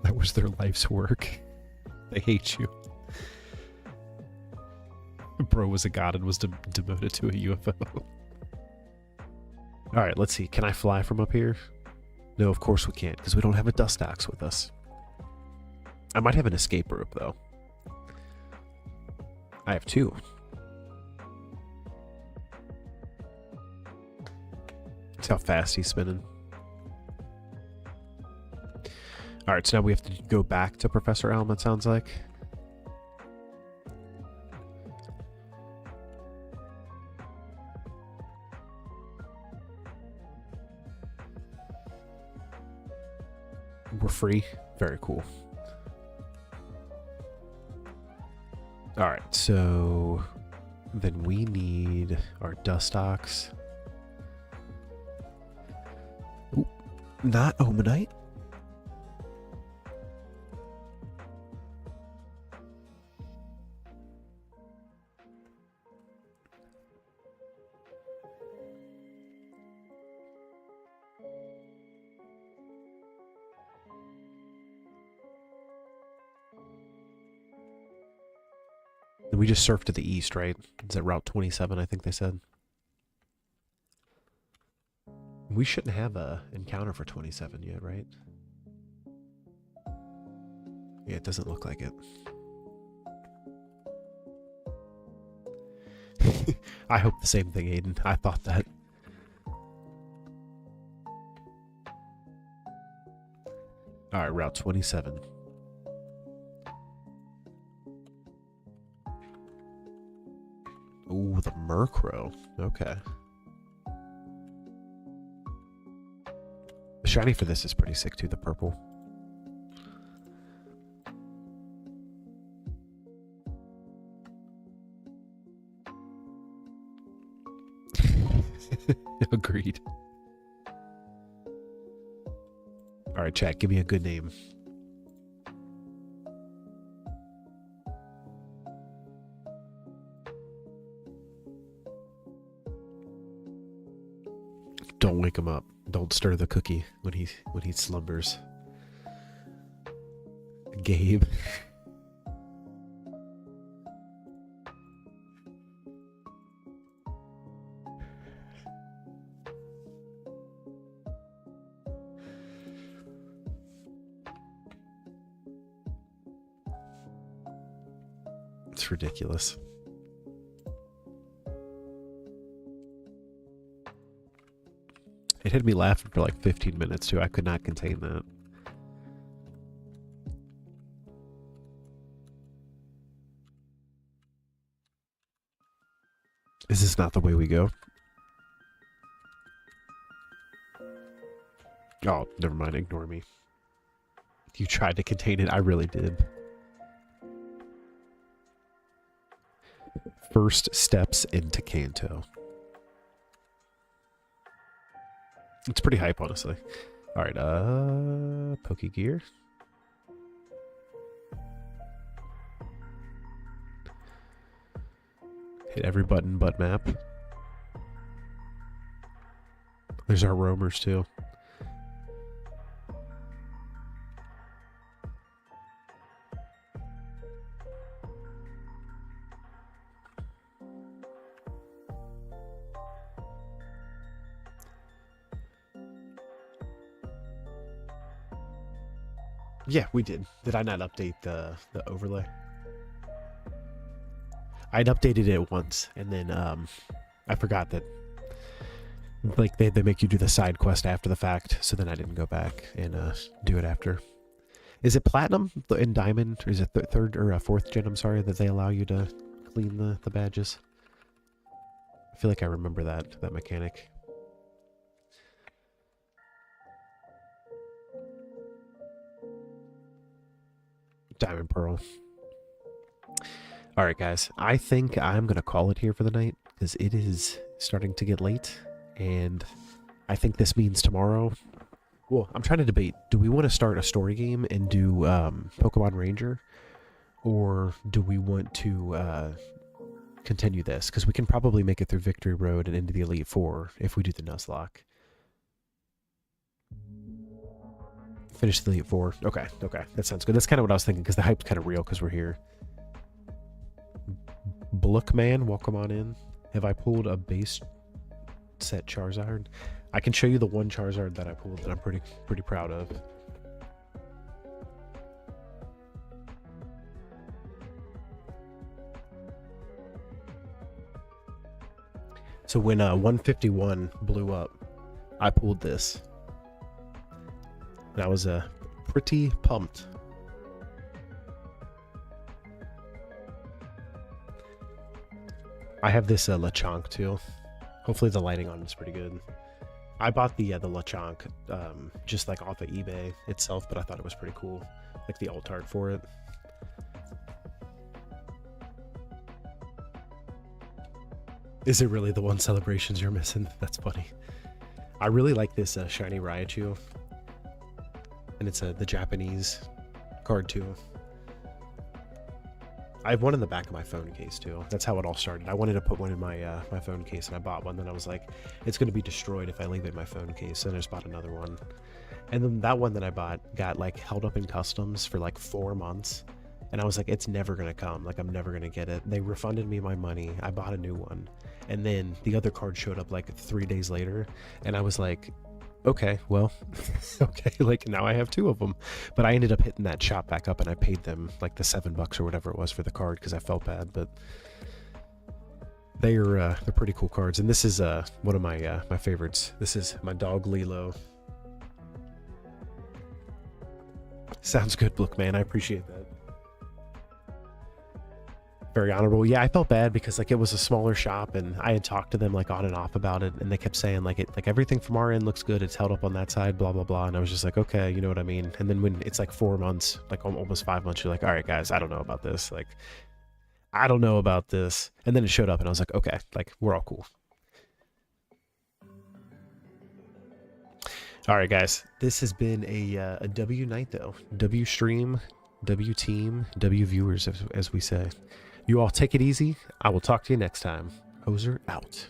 That was their life's work. They hate you. Bro was a god and was demoted to a UFO. Alright, let's see. Can I fly from up here? No, of course we can't, because we don't have a Dustox with us. I might have an escape rope, though. I have two. That's how fast he's spinning. Alright, so now we have to go back to Professor Elm, it sounds like. We're free. Very cool. Alright, so then we need our Dustox. Ooh, not Omanite. We just surfed to the east, right? Is that Route 27, I think they said? We shouldn't have a encounter for 27 yet, right? Yeah, it doesn't look like it. I hope the same thing, Aiden. I thought that. Alright, Route 27. Ooh, the Murkrow. Okay. The shiny for this is pretty sick too, the purple. Agreed. Alright, chat, give me a good name. Don't wake him up. Don't stir the cookie when he slumbers. Gabe. It's ridiculous. It had me laughing for like 15 minutes too. I could not contain that. Is this not the way we go? Oh, never mind. Ignore me. You tried to contain it. I really did. First steps into Kanto. It's pretty hype, honestly. All right, Poke Gear. Hit every button but map. There's our roamers too. Yeah, we did. Did I not update the overlay? I'd updated it once, and then I forgot that like they make you do the side quest after the fact, so then I didn't go back and do it after. Is it platinum and diamond, or is it third or fourth gen? I'm sorry, that they allow you to clean the badges. I feel like I remember that mechanic. Diamond Pearl. All right, guys. I think I'm going to call it here for the night because it is starting to get late. And I think this means tomorrow. Well, I'm trying to debate. Do we want to start a story game and do Pokemon Ranger? Or do we want to continue this? Because we can probably make it through Victory Road and into the Elite Four if we do the Nuzlocke. Finish the Elite Four. Okay, okay. That sounds good. That's kind of what I was thinking, because the hype's kind of real because we're here. Blookman, welcome on in. Have I pulled a base set Charizard? I can show you the one Charizard that I pulled that I'm pretty proud of. So when 151 blew up, I pulled this. And I was pretty pumped. I have this Lechonk too. Hopefully the lighting on is pretty good. I bought the Lechonk just like off of eBay itself, but I thought it was pretty cool. Like the alt art for it. Is it really the one celebrations you're missing? That's funny. I really like this shiny Raichu. And it's the Japanese card too. I have one in the back of my phone case too. That's how it all started. I wanted to put one in my my phone case, and I bought one. Then I was like, it's going to be destroyed if I leave it in my phone case. And I just bought another one. And then that one that I bought got like held up in customs for like 4 months. And I was like, it's never going to come. Like, I'm never going to get it. They refunded me my money. I bought a new one. And then the other card showed up like 3 days later. And I was like, okay, well, okay, like now I have 2 of them. But I ended up hitting that shop back up, and I paid them like the $7 or whatever it was for the card because I felt bad. But they're pretty cool cards. And this is one of my my favorites. This is my dog Lilo. Sounds good, Blookman. I appreciate that. Very honorable. Yeah, I felt bad because like it was a smaller shop, and I had talked to them like on and off about it, and they kept saying like everything from our end looks good, it's held up on that side, blah blah blah. And I was just like, okay, you know what I mean. And then when it's like 4 months, like almost 5 months, you're like, all right guys, I don't know about this, like I don't know about this. And then it showed up, and I was like, okay, like we're all cool. All right guys, this has been a W night though. W stream, W team, W viewers, as we say. You all take it easy. I will talk to you next time. Hoser out.